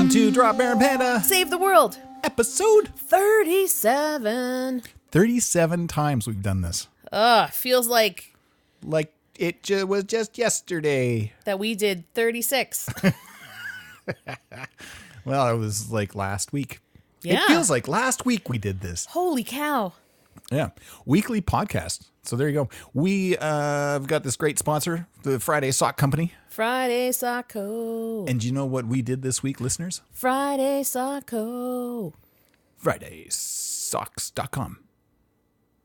Welcome to Dropbear and Panda. Save the world. Episode 37. 37 times we've done this. Feels like it was just yesterday. that we did 36. Well, it was like last week. Yeah. It feels like last week we did this. Holy cow. Yeah. Weekly podcast. So there you go. We've got this great sponsor, the Friday Sock Company. Friday Socko. And you know what we did this week, listeners? Friday Socko. FridaySocks.com.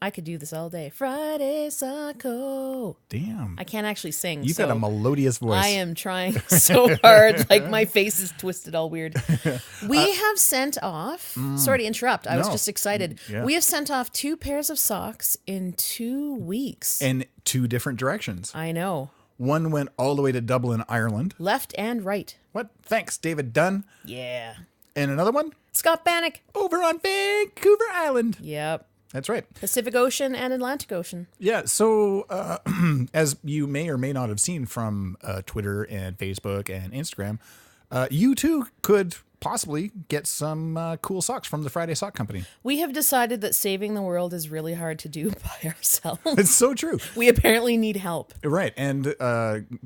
I could do this all day. Friday Socko. Damn. I can't actually sing. You've got a melodious voice. I am trying so hard. Like my face is twisted all weird. We have sent off. Sorry to interrupt. I was just excited. Yeah. We have sent off 2 pairs of socks in 2 weeks. In 2 different directions. I know. One went all the way to Dublin, Ireland. Left and right. What? Thanks, David Dunn. Yeah. And another one Scott Bannock. over on Vancouver Island. Yep. That's right. Pacific Ocean and Atlantic Ocean. Yeah. So, as you may or may not have seen from Twitter and Facebook and Instagram, you too could possibly get some cool socks from the Friday Sock Company. We have decided that saving the world is really hard to do by ourselves. It's so true. We apparently need help. Right. And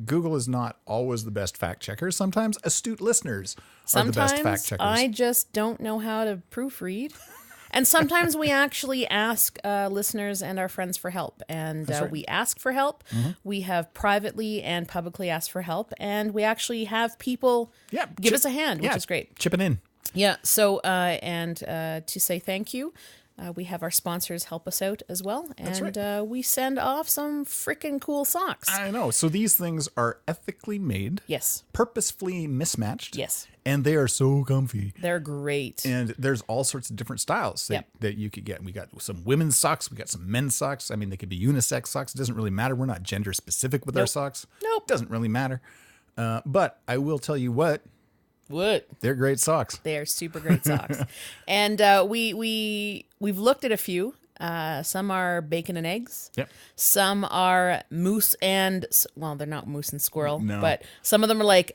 Google is not always the best fact checker. Sometimes astute listeners are the best fact Sometimes checkers. I just don't know how to proofread. And sometimes we actually ask listeners and our friends for help. And right. we ask for help. Mm-hmm. We have privately and publicly asked for help. And we actually have people give us a hand, which is great. Chipping in. Yeah. So, to say thank you, we have our sponsors help us out as well. And we send off some freaking cool socks. I know. So these things are ethically made. Yes. Purposefully mismatched. Yes. And they are so comfy. They're great. And there's all sorts of different styles that you could get. We got some women's socks. We got some men's socks. I mean, they could be unisex socks. It doesn't really matter. We're not gender specific with our socks. Nope. Doesn't really matter. But I will tell you what. What? They're great socks. They are super great socks. And we've looked at a few. Some are bacon and eggs. Yep. Some are moose and, well, they're not moose and squirrel, No. but some of them are like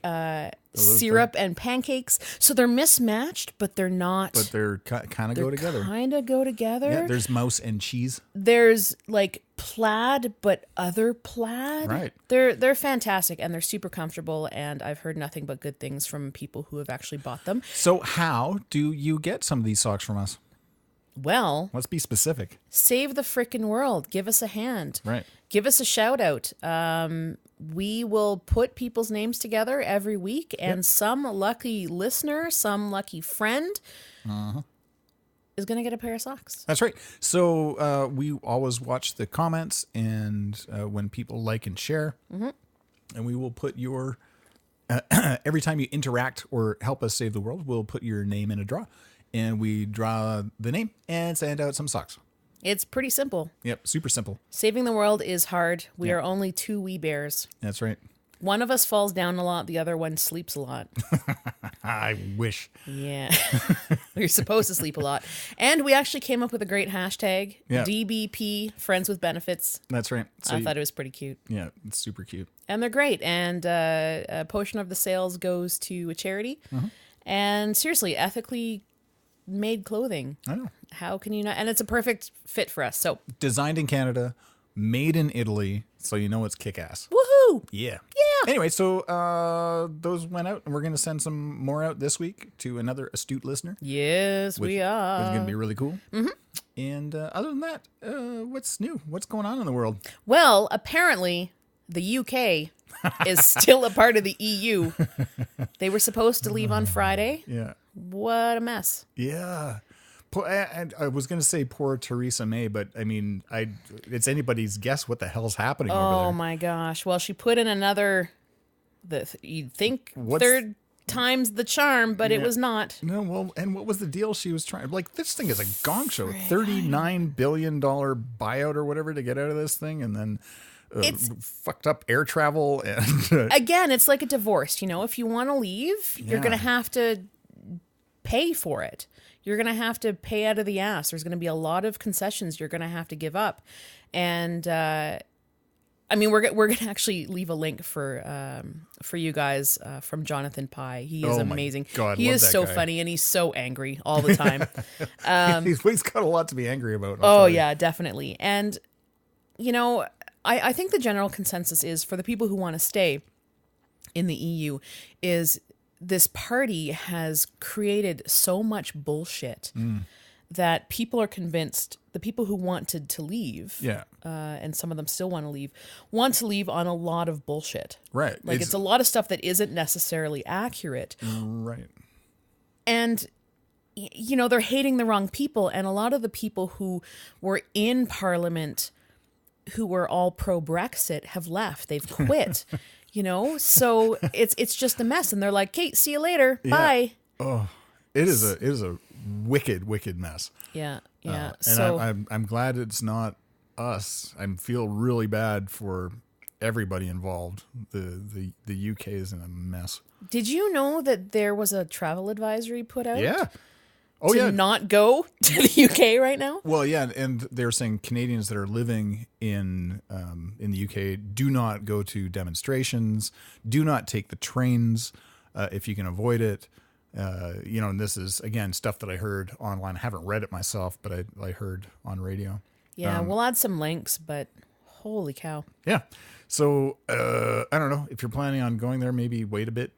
syrup and pancakes. So they're mismatched, but they're not. But they're kind of go together. Kind of go together. Yeah, there's mouse and cheese. There's like plaid, but other plaid. Right. They're fantastic and they're super comfortable. And I've heard nothing but good things from people who have actually bought them. So how do you get some of these socks from us? Well, Let's be specific. save the frickin' world. Give us a hand. Right. Give us a shout out. We will put people's names together every week, and some lucky listener, some lucky friend is going to get a pair of socks. That's right. So we always watch the comments and when people like and share, and we will put your every time you interact or help us save the world, we'll put your name in a draw, and we draw the name and send out some socks. It's pretty simple. Yep, super simple. Saving the world is hard. We are only 2 wee bears. That's right. One of us falls down a lot. The other one sleeps a lot. I wish. Yeah. We're supposed to sleep a lot. And we actually came up with a great hashtag. Yeah. DBP, Friends with Benefits. That's right. So I thought it was pretty cute. yeah, it's super cute. And they're great. And a portion of the sales goes to a charity. And seriously, ethically made clothing. I know. How can you not? And it's a perfect fit for us. So, Designed in Canada, made in Italy, so you know it's kick-ass. woohoo! Yeah. Yeah. Anyway, so those went out, and we're going to send some more out this week to another astute listener. Yes, which we is are. going to be really cool. And other than that, what's new? What's going on in the world? Well, apparently, the UK is still a part of the EU. They were supposed to leave on Friday. Yeah. What a mess. Yeah. And I was going to say poor Theresa May, but I mean, it's anybody's guess what the hell's happening over Oh there. my gosh. Well, she put in another, you'd think third time's the charm, but it was not. No, well, and what was the deal she was trying? Like, this thing is a gong show. $39 billion buyout or whatever to get out of this thing, and then it's fucked up air travel. And again, it's like a divorce. You know, if you want to leave, you're going to have to pay for it. You're going to have to pay out of the ass. There's going to be a lot of concessions you're going to have to give up. And I mean, we're gonna actually leave a link for you guys from Jonathon Pie. He is amazing. God, he love is that so guy. funny, and he's so angry all the time. He's got a lot to be angry about. Oh yeah, definitely. And you know, I think the general consensus is for the people who want to stay in the EU is this party has created so much bullshit that people are convinced, the people who wanted to leave, and some of them still want to leave on a lot of bullshit. Right. Like it's a lot of stuff that isn't necessarily accurate. Right. And, you know, they're hating the wrong people. And a lot of the people who were in Parliament who were all pro-Brexit have left. They've quit, you know? So it's just a mess. And they're like, Kate, see you later. Bye. Oh, it is a wicked mess. Yeah. And So I'm glad it's not us. I feel really bad for everybody involved. The UK is in a mess. did you know that there was a travel advisory put out? Yeah. Oh to yeah. not go to the UK right now? Well, yeah, and they're saying Canadians that are living in the UK do not go to demonstrations, do not take the trains if you can avoid it. You know, and this is again stuff that I heard online. I haven't read it myself, but I heard on radio. Yeah, we'll add some links, but holy cow. Yeah. So I don't know if you're planning on going there. Maybe wait a bit.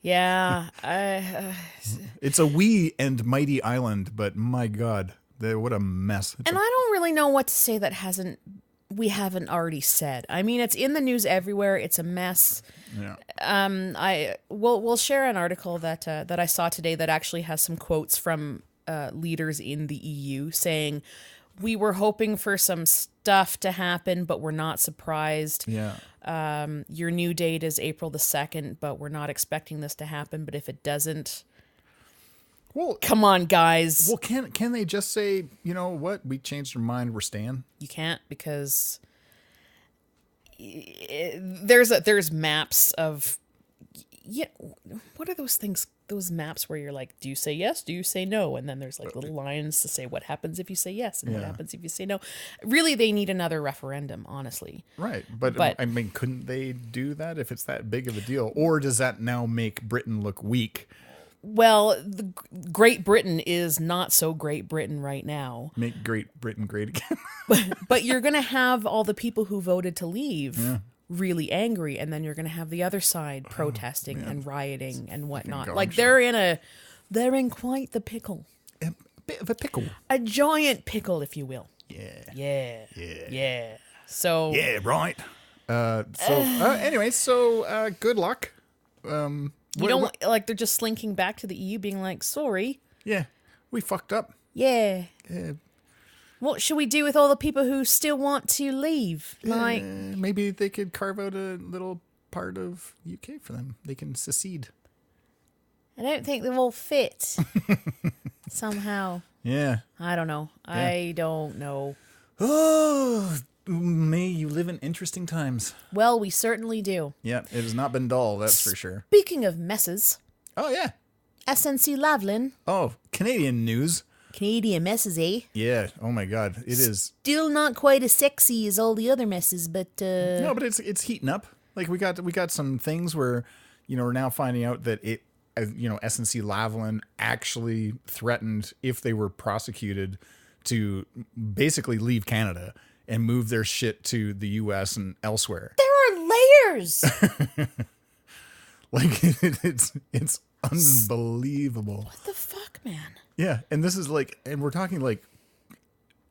Yeah, It's a wee and mighty island, but my God, what a mess! and I don't really know what to say that we haven't already said. I mean, it's in the news everywhere. It's a mess. Yeah. We'll share an article that I saw today that actually has some quotes from leaders in the EU saying, "We were hoping for some stuff to happen, but we're not surprised. Yeah. Your new date is April the 2nd, but we're not expecting this to happen. But if it doesn't, Well, come on, guys. well, can they just say, you know what, we changed our mind, we're staying? You can't because there's maps of what are those things? Those maps where you're like, do you say yes? Do you say no? And then there's like little lines to say what happens if you say yes and what happens if you say no. Really, they need another referendum, honestly. Right. But I mean, couldn't they do that if it's that big of a deal? Or does that now make Britain look weak? Well, Great Britain is not so Great Britain right now. Make Great Britain great again? But you're going to have all the people who voted to leave really angry, and then you're going to have the other side protesting and rioting and whatnot. Like they're in quite the pickle. A bit of a pickle. A giant pickle, if you will. Yeah. So Yeah, right. Anyway, so good luck. Like they're just slinking back to the EU being like, sorry. Yeah, we fucked up. Yeah. What should we do with all the people who still want to leave? Like, maybe they could carve out a little part of UK for them. They can secede. I don't think they will fit somehow. Yeah. I don't know. Yeah. I don't know. Oh, may you live in interesting times. Well, we certainly do. Yeah, it has not been dull, that's for sure. Speaking of messes, Oh, yeah. SNC Lavalin, Oh, Canadian news. Canadian messes, eh? Yeah. Oh, my God. It is. Still not quite as sexy as all the other messes, but No, but it's heating up. Like we got some things where, you know, we're now finding out that SNC Lavalin actually threatened, if they were prosecuted, to basically leave Canada and move their shit to the US and elsewhere. there are layers. Like it's unbelievable. What the fuck, man? Yeah, and this is like, and we're talking like,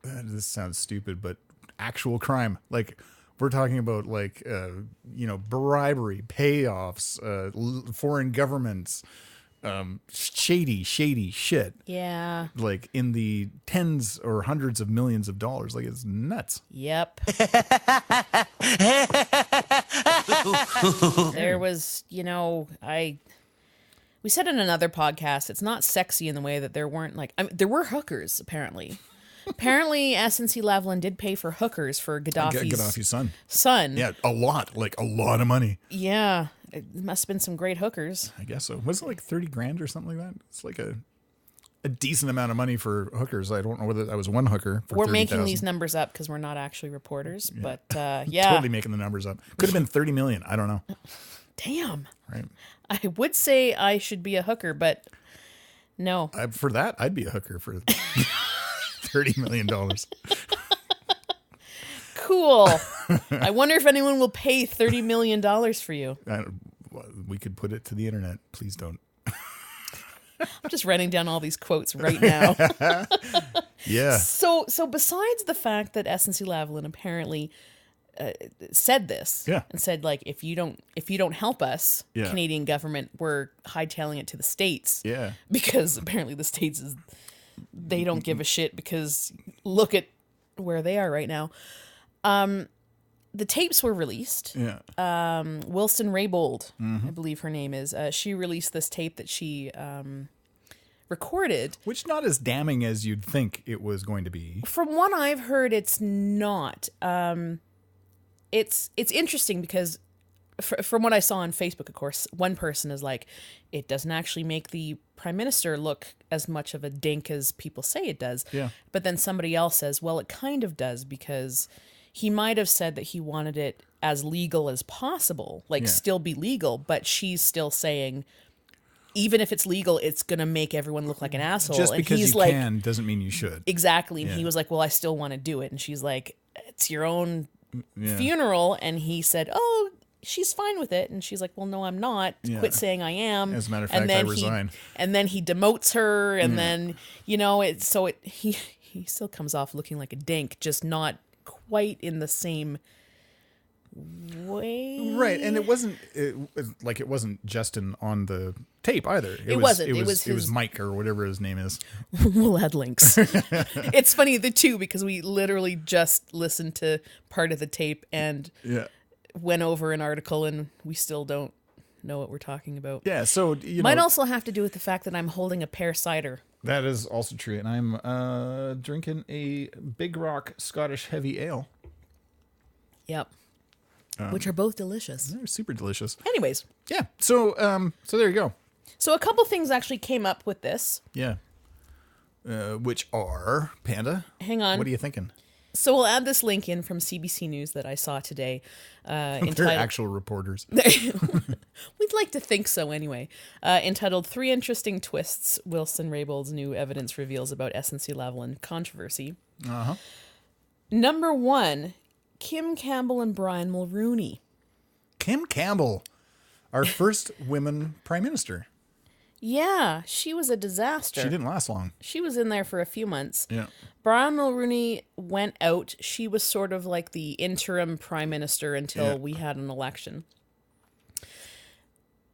this sounds stupid, but actual crime. Like we're talking about like, bribery, payoffs, foreign governments, shady shit. Yeah. Like in the tens or hundreds of millions of dollars. Like it's nuts. Yep. There was, we said in another podcast, it's not sexy in the way that there weren't there were hookers, apparently. Apparently, SNC Lavalin did pay for hookers for Gaddafi's son. Yeah, a lot of money. Yeah, it must have been some great hookers. I guess so. Was it like 30 grand or something like that? It's like a decent amount of money for hookers. I don't know whether that was one hooker for We're 30,000. making these numbers up because we're not actually reporters, but yeah. Totally making the numbers up. Could have been 30 million. I don't know. Damn. Right. I would say I should be a hooker, but no. For that, I'd be a hooker for $30 million. Cool. I wonder if anyone will pay $30 million for you. We could put it to the internet. Please don't. I'm just writing down all these quotes right now. Yeah. So besides the fact that SNC Lavalin apparently said this, and said like, if you don't help us, Canadian government, we're hightailing it to the States. Yeah. Because apparently the States they don't give a shit because look at where they are right now. The tapes were released. Yeah. Wilson Raybould, I believe her name is. She released this tape that she recorded. Which not as damning as you'd think it was going to be. From what I've heard, it's not. It's interesting because from what I saw on Facebook, of course, one person is like, it doesn't actually make the prime minister look as much of a dink as people say it does. Yeah. But then somebody else says, well, it kind of does because he might have said that he wanted it as legal as possible, like still be legal, but she's still saying, even if it's legal, it's going to make everyone look like an asshole. Just because he's you like, can doesn't mean you should. Exactly. And he was like, well, I still want to do it. And she's like, it's your own funeral. And he said, oh, she's fine with it. And she's like, well, no, I'm not. Quit saying I am. As a matter of fact, I resign. And then he demotes her. And then, he still comes off looking like a dink, just not quite in the same way. Right. And it wasn't Justin on the tape either. It was Mike or whatever his name is. We'll add links. It's funny, the two, because we literally just listened to part of the tape and went over an article and we still don't know what we're talking about. Yeah, so might also have to do with the fact that I'm holding a pear cider. That is also true, and I'm drinking a Big Rock Scottish Heavy Ale. Yep. Which are both delicious. They're super delicious. Anyways. Yeah. So there you go. So a couple things actually came up with this. Yeah. Which are Panda. Hang on. What are you thinking? So we'll add this link in from CBC News that I saw today. They're actual reporters. We'd like to think so anyway. Entitled 3 Interesting Twists Wilson Raybould's New Evidence Reveals About SNC Lavalin Controversy. Uh-huh. Number 1, Kim Campbell and Brian Mulroney. Kim Campbell, our first women prime minister. Yeah, she was a disaster. She didn't last long. She was in there for a few months. Yeah. Brian Mulroney went out. She was sort of like the interim prime minister until we had an election.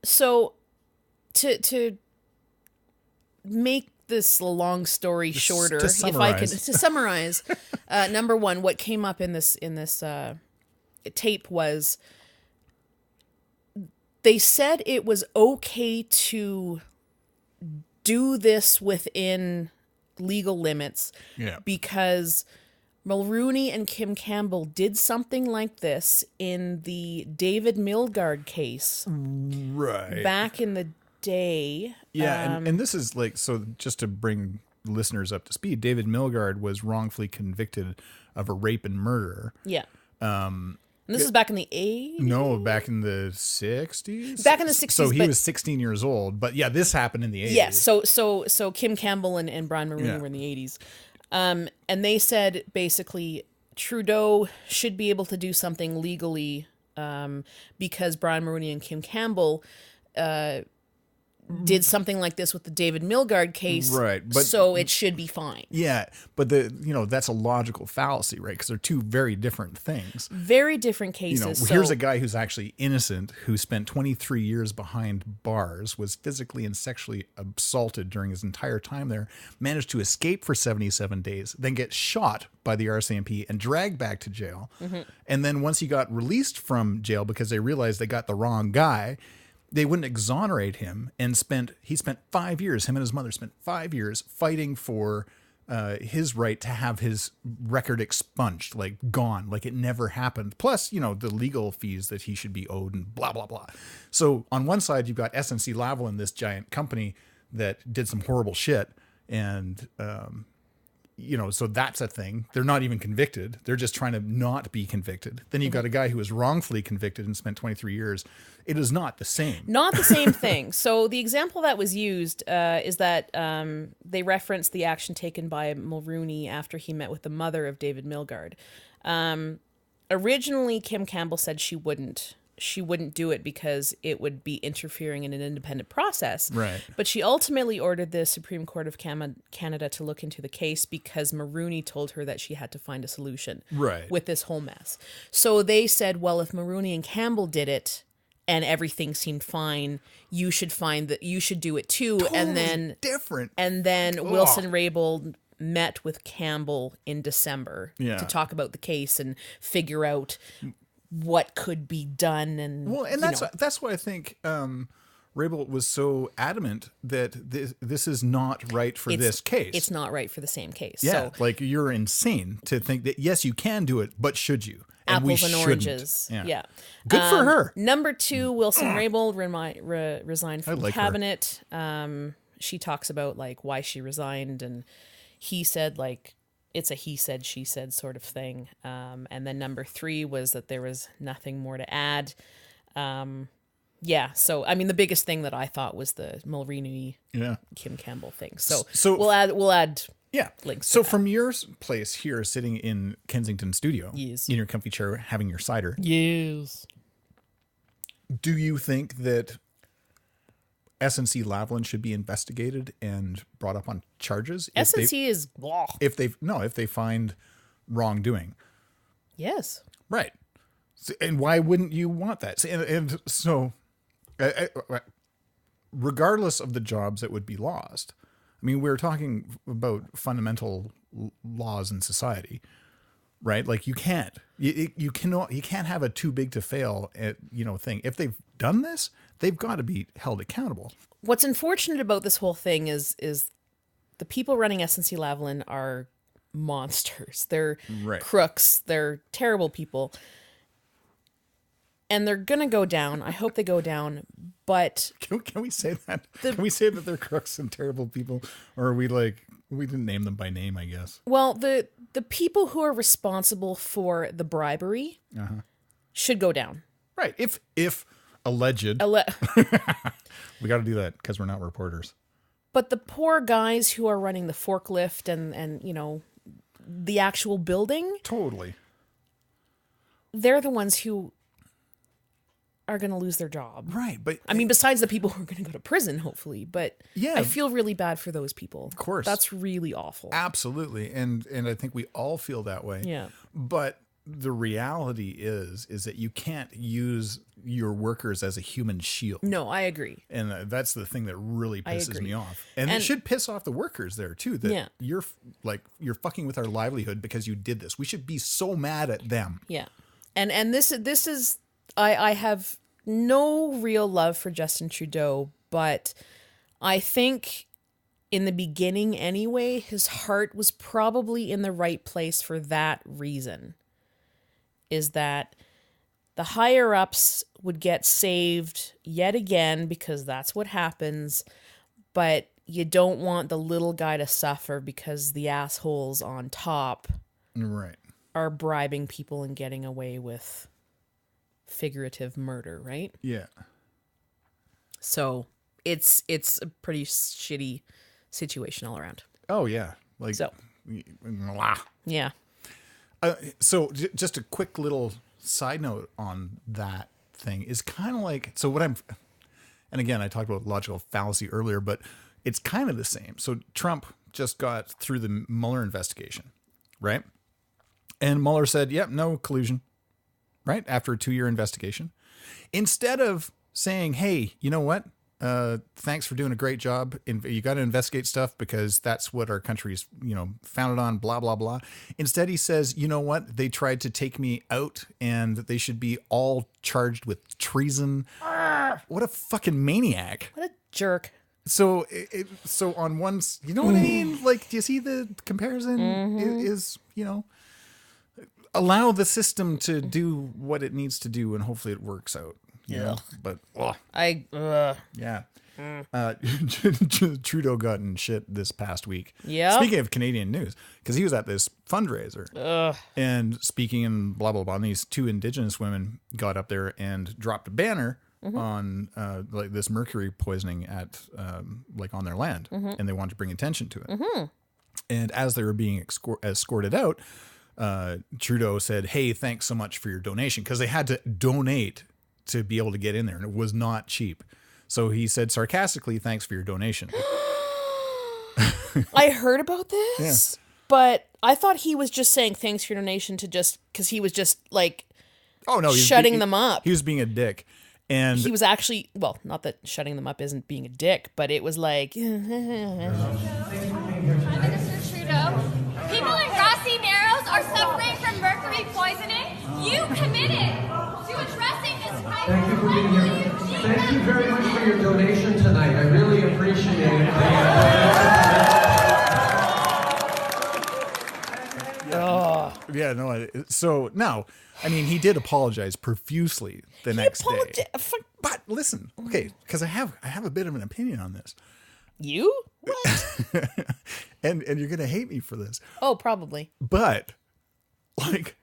So, to make this long story shorter, if I could summarize, number 1, what came up in this tape was they said it was okay to do this within legal limits because Mulroney and Kim Campbell did something like this in the David Milgaard case back in the day. Yeah, and this is like, so just to bring listeners up to speed, David Milgaard was wrongfully convicted of a rape and murder. Yeah. And this is back in the 80s? No, back in the 60s. Back in the 60s. So he was 16 years old. But yeah, this happened in the 80s. Yes. So Kim Campbell and Brian Mulroney were in the 80s. And they said basically Trudeau should be able to do something legally because Brian Mulroney and Kim Campbell did something like this with the David Milgaard case, right? But so it should be fine. Yeah, but that's a logical fallacy, right? Because they're two very different things. Very different cases. Here's a guy who's actually innocent, who spent 23 years behind bars, was physically and sexually assaulted during his entire time there, managed to escape for 77 days, then get shot by the RCMP and dragged back to jail. Mm-hmm. And then once he got released from jail because they realized they got the wrong guy, they wouldn't exonerate him, and he spent 5 years, him and his mother spent 5 years fighting for his right to have his record expunged, like gone, like it never happened. Plus, the legal fees that he should be owed and blah, blah, blah. So on one side, you've got SNC Lavalin, this giant company that did some horrible shit, And, so that's a thing. They're not even convicted. They're just trying to not be convicted. Then you've got a guy who was wrongfully convicted and spent 23 years. It is not the same. Not the same thing. So the example that was used is that they referenced the action taken by Mulrooney after he met with the mother of David Milgaard. Originally, Kim Campbell said she wouldn't do it because it would be interfering in an independent process. Right. But she ultimately ordered the Supreme Court of Canada to look into the case because Mulrooney told her that she had to find a solution with this whole mess. So they said, well, if Mulrooney and Campbell did it and everything seemed fine, you should do it too. Totally and then different. And then Wilson Raybould met with Campbell in December to talk about the case and figure out what could be done. And that's why I think Raybould was so adamant that this is not right for this case. It's not right for the same case. Yeah, so, like you're insane to think that yes, you can do it, but should you? And apples we and oranges. Yeah. Good for her. Number 2, Wilson Raybould resigned from cabinet. She talks about like why she resigned, and he said like it's a he said, she said sort of thing. And then number 3 was that there was nothing more to add. So I mean the biggest thing that I thought was the Mulrooney Kim Campbell thing. So we'll add links. So from your place here, sitting in Kensington studio, in your comfy chair, having your cider, do you think that SNC Lavalin should be investigated and brought up on charges? If they find wrongdoing. Yes. Right. And why wouldn't you want that? And so, regardless of the jobs that would be lost, I mean, we're talking about fundamental laws in society, right? Like you can't have a too big to fail thing. If they've done this, they've got to be held accountable. What's unfortunate about this whole thing is the people running SNC Lavalin are monsters. They're crooks. They're terrible people. And they're going to go down. I hope they go down. But can we say that? Can we say that they're crooks and terrible people? Or are we like, we didn't name them by name, I guess. Well, the people who are responsible for the bribery should go down. Right. If alleged. We got to do that because we're not reporters. But the poor guys who are running the forklift and the actual building. Totally. They're the ones who are going to lose their job. Right. But I mean, besides the people who are going to go to prison, hopefully. But yeah, I feel really bad for those people. Of course. That's really awful. Absolutely. And I think we all feel that way. Yeah. But the reality is that you can't use your workers as a human shield. No, I agree. And that's the thing that really pisses me off. And it should piss off the workers there too, that you're fucking with our livelihood because you did this. We should be so mad at them. Yeah. And this is I have no real love for Justin Trudeau, but I think in the beginning anyway, his heart was probably in the right place for that reason. Is that the higher ups would get saved yet again because that's what happens, but you don't want the little guy to suffer because the assholes on top are bribing people and getting away with figurative murder, right? Yeah. So it's a pretty shitty situation all around. Oh yeah. Yeah. So just a quick little side note on that thing is kind of like, so what and again, I talked about logical fallacy earlier, but it's kind of the same. So Trump just got through the Mueller investigation, right? And Mueller said, yep, no collusion, right? After a 2-year investigation. Instead of saying, hey, you know what? Thanks for doing a great job. You got to investigate stuff because that's what our country's, founded on, blah, blah, blah. Instead, he says, you know what? They tried to take me out and they should be all charged with treason. What a fucking maniac. What a jerk. So on one, you know what I mean? Like, do you see the comparison? Is allow the system to do what it needs to do and hopefully it works out. Yeah. But yeah. Trudeau got in shit this past week. Yeah. Speaking of Canadian news, because he was at this fundraiser and speaking and blah, blah, blah. And these two Indigenous women got up there and dropped a banner on like this mercury poisoning at like on their land. And they wanted to bring attention to it. And as they were being escorted out, Trudeau said, "Hey, thanks so much for your donation," because they had to donate to be able to get in there, and it was not cheap. So he said sarcastically, "Thanks for your donation." I heard about this, but I thought he was just saying thanks for your donation to just because he was just like, oh no, shutting them up. He was being a dick, and he was actually not that shutting them up isn't being a dick, but it was like. Prime Minister Trudeau, people in Grassy Narrows are suffering from mercury poisoning. You committed to addressing this crisis. Thank you for being here. Thank you very much for your donation tonight. I really appreciate it. Yeah, no. So now, I mean, he did apologize profusely the next day. But listen, okay, because I have a bit of an opinion on this. You? What? and you're gonna hate me for this. Oh, probably. But like,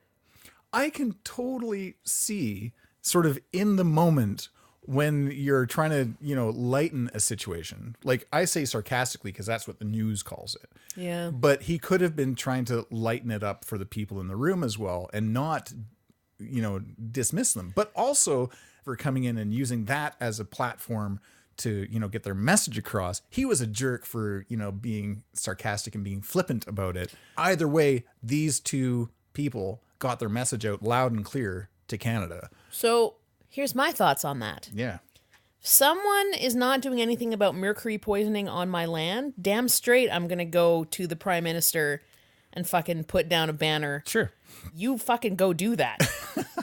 I can totally see sort of in the moment when you're trying to, lighten a situation. Like I say sarcastically because that's what the news calls it. Yeah. But he could have been trying to lighten it up for the people in the room as well and not, dismiss them. But also for coming in and using that as a platform to, get their message across. He was a jerk for, being sarcastic and being flippant about it. Either way, these two people got their message out loud and clear to Canada. So here's my thoughts on that. Yeah. Someone is not doing anything about mercury poisoning on my land. Damn straight, I'm going to go to the Prime Minister and fucking put down a banner. Sure. You fucking go do that.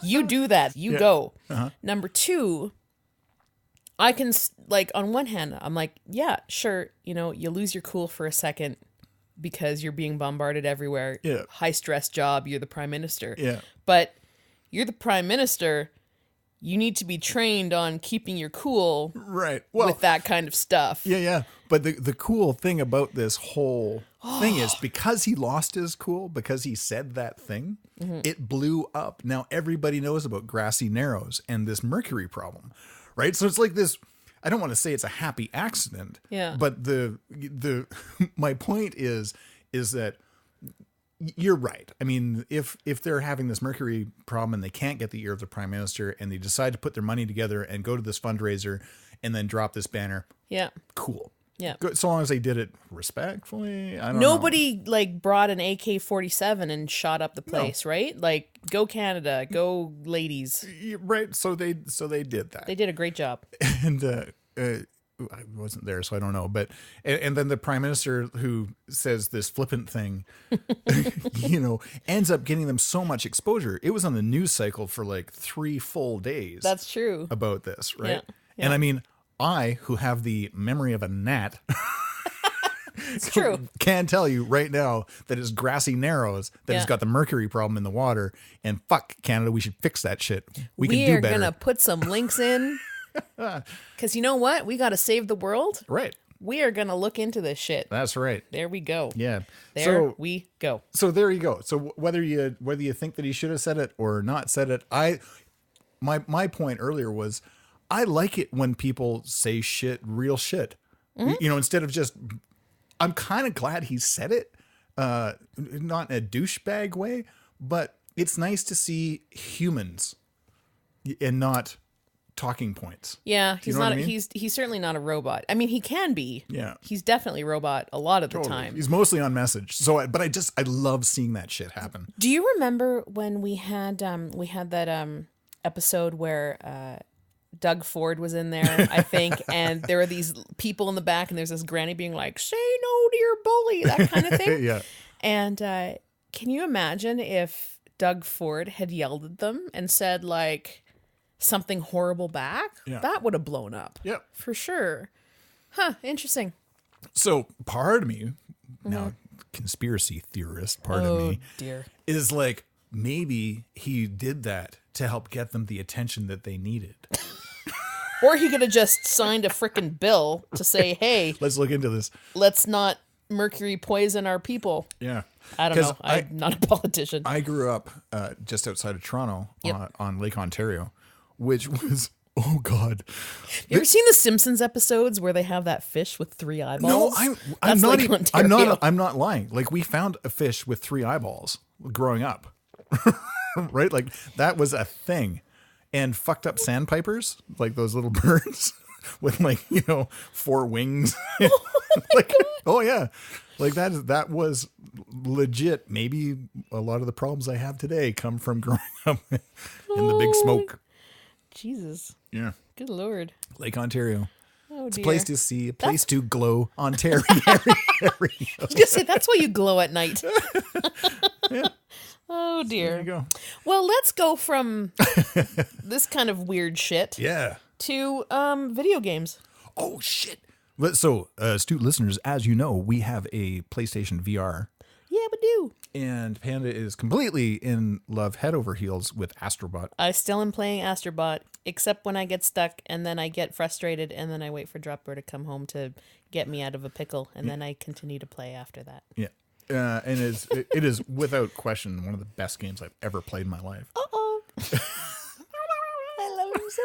You do that. You go. Number two, I can, on one hand, I'm like, yeah, sure, you lose your cool for a second because you're being bombarded everywhere. Yeah. High stress job, you're the Prime Minister. Yeah. But you're the Prime Minister, you need to be trained on keeping your cool Right. Well, with that kind of stuff. Yeah, yeah. But the cool thing about this whole thing is because he lost his cool, because he said that thing, it blew up. Now everybody knows about Grassy Narrows and this mercury problem. Right. So it's like this, I don't want to say it's a happy accident. Yeah. But the my point is that you're right. I mean, if they're having this mercury problem and they can't get the ear of the Prime Minister and they decide to put their money together and go to this fundraiser and then drop this banner. Yeah. Cool. Yeah. Good, so long as they did it respectfully. I don't know. Nobody brought an AK-47 and shot up the place, right? Like, go Canada, go ladies. Right. So they did that. They did a great job. And I wasn't there, so I don't know. But and then the Prime Minister who says this flippant thing, ends up getting them so much exposure. It was on the news cycle for like 3 full days. That's true. About this, right? Yeah. Yeah. And I mean, I, who have the memory of a gnat, it's true, can tell you right now that it's Grassy Narrows that has got the mercury problem in the water. And fuck Canada, we should fix that shit. We can do better. We're gonna put some links in. Because you know what? We got to save the world. Right. We are going to look into this shit. That's right. There we go. Yeah. There we go. So there you go. So whether you think that he should have said it or not said it, my point earlier was I like it when people say real shit. Instead of just, I'm kind of glad he said it, not in a douchebag way, but it's nice to see humans and not talking points. Yeah, he's not. I mean? He's certainly not a robot. I mean, he can be. Yeah, he's definitely a robot a lot of the time. He's mostly on message. So, but I love seeing that shit happen. Do you remember when we had that episode where Doug Ford was in there? I think, and there were these people in the back, and there's this granny being like, "Say no to your bully," that kind of thing. Yeah. And can you imagine if Doug Ford had yelled at them and said something horrible back? Yeah. That would have blown up. Yeah. For sure. Huh, interesting. So part of me, now conspiracy theorist part of me, dear, is like, maybe he did that to help get them the attention that they needed. Or he could have just signed a frickin' bill to say, hey, let's look into this. let's not mercury poison our people. Yeah. I don't know. I'm not a politician. I grew up just outside of Toronto on Lake Ontario, which was, oh God. You ever seen the Simpsons episodes where they have that fish with 3 eyeballs? No, That's Lake Ontario. I'm not lying. Like, we found a fish with 3 eyeballs growing up. Right? Like, that was a thing. And fucked up sandpipers, like those little birds with, like, 4 wings. Like, oh yeah. Like, that was legit. Maybe a lot of the problems I have today come from growing up in the big smoke. Jesus. Yeah. Good Lord. Lake Ontario. Oh, It's dear. a place to see, a place to glow. Ontario. I was gonna say, that's why you glow at night. Yeah. Oh, dear. There you go. Well, let's go from this kind of weird shit Yeah. to video games. Oh, shit. So, astute listeners, as you know, we have a PlayStation VR. Yeah, but do. And Panda is completely in love, head over heels, with Astrobot. I still am playing Astrobot, except when I get stuck, and then I get frustrated, and then I wait for Dropbear to come home to get me out of a pickle, and then I continue to play after that. Yeah. And it is without question one of the best games I've ever played in my life. Uh-oh. I love him so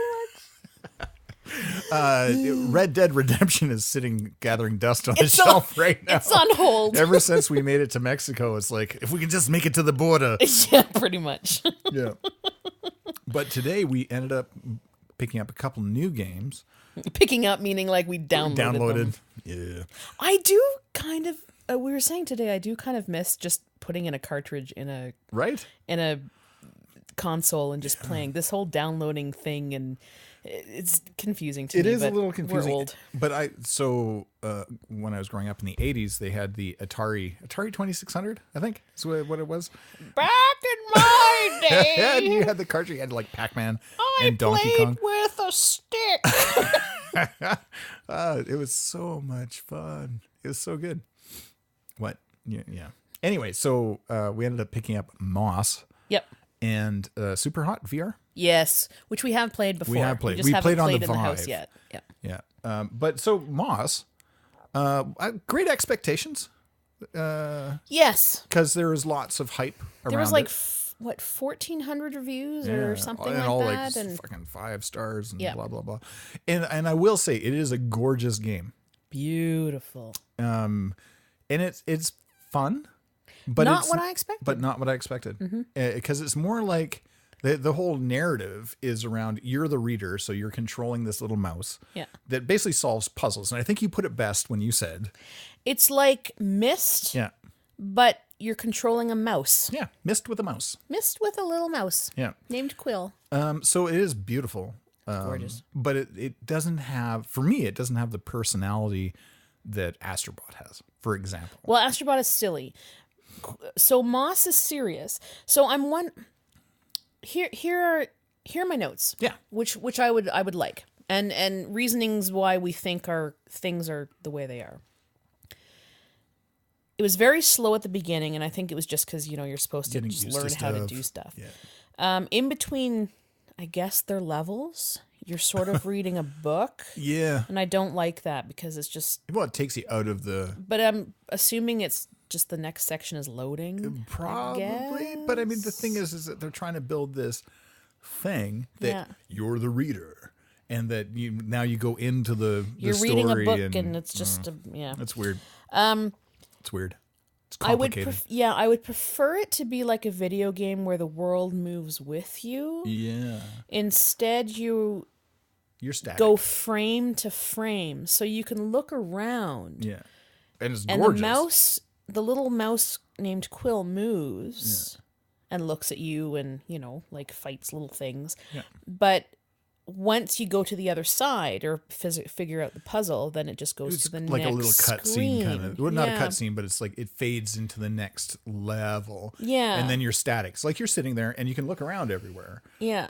much. Red Dead Redemption is gathering dust on the shelf right now. It's on hold. Ever since we made it to Mexico, it's like, if we can just make it to the border. Yeah, pretty much. Yeah. But today we ended up picking up a couple new games. Picking up meaning like we downloaded them. Yeah. I do kind of, we were saying today, I do kind of miss just putting in a cartridge in a console and just playing this whole downloading thing, and it's confusing to me. It is but a little confusing. We're old. But when I was growing up in the 80s, they had the Atari 2600, I think is what it was. Back in my day. And you had the cartridge, you had like Pac-Man and Donkey played Kong. with a stick. It was so much fun. It was so good. What? Yeah. Anyway, so we ended up picking up Moss. Yep. And Super Hot VR. Yes, which we have played before. We have played. We just We haven't played on played the in the house Vive. yet. Yeah. Yeah. But so Moss, great expectations. Yes. Because there was lots of hype around There was like, it. 1,400 reviews or something and like all that. Like and fucking 5 stars and Yeah. blah, blah, blah. And I will say, it is a gorgeous game. beautiful. And it's fun. But Not it's what I expected. But not what I expected. Because it's more like the whole narrative is around, you're the reader, so you're controlling this little mouse that basically solves puzzles. And I think you put it best when you said, It's like Myst, but you're controlling a mouse. Yeah, Myst with a mouse. Myst with a little mouse. Yeah. Named Quill. So it is beautiful. Gorgeous. But it doesn't have, for me, it doesn't have the personality that Astrobot has, for example. Well, Astrobot is silly. So Moss is serious. So I'm one. Here are my notes. Yeah. Which I would like, and reasonings why we think things are the way they are. It was very slow at the beginning, and I think it was just because you're supposed to just learn how to do stuff. Yeah. In between, I guess their levels, you're sort of reading a book. Yeah. And I don't like that because it's just. Well, it takes you out of the. But I'm assuming it's just the next section is loading. Probably. But I mean, the thing is that they're trying to build this thing that you're the reader. And that now you go into the You're story reading a book and it's just It's weird. It's weird. It's complicated. I would prefer it to be like a video game where the world moves with you. Yeah. Instead, you're static. go frame to frame so you can look around. Yeah. And it's and gorgeous. The little mouse named Quill moves and looks at you and, like fights little things. Yeah. But once you go to the other side or figure out the puzzle, then it just goes to the next like a little cutscene kind of. Well, not a Yeah. cutscene, but it's like it fades into the next level. Yeah. And then you're static. It's like you're sitting there and you can look around everywhere. Yeah.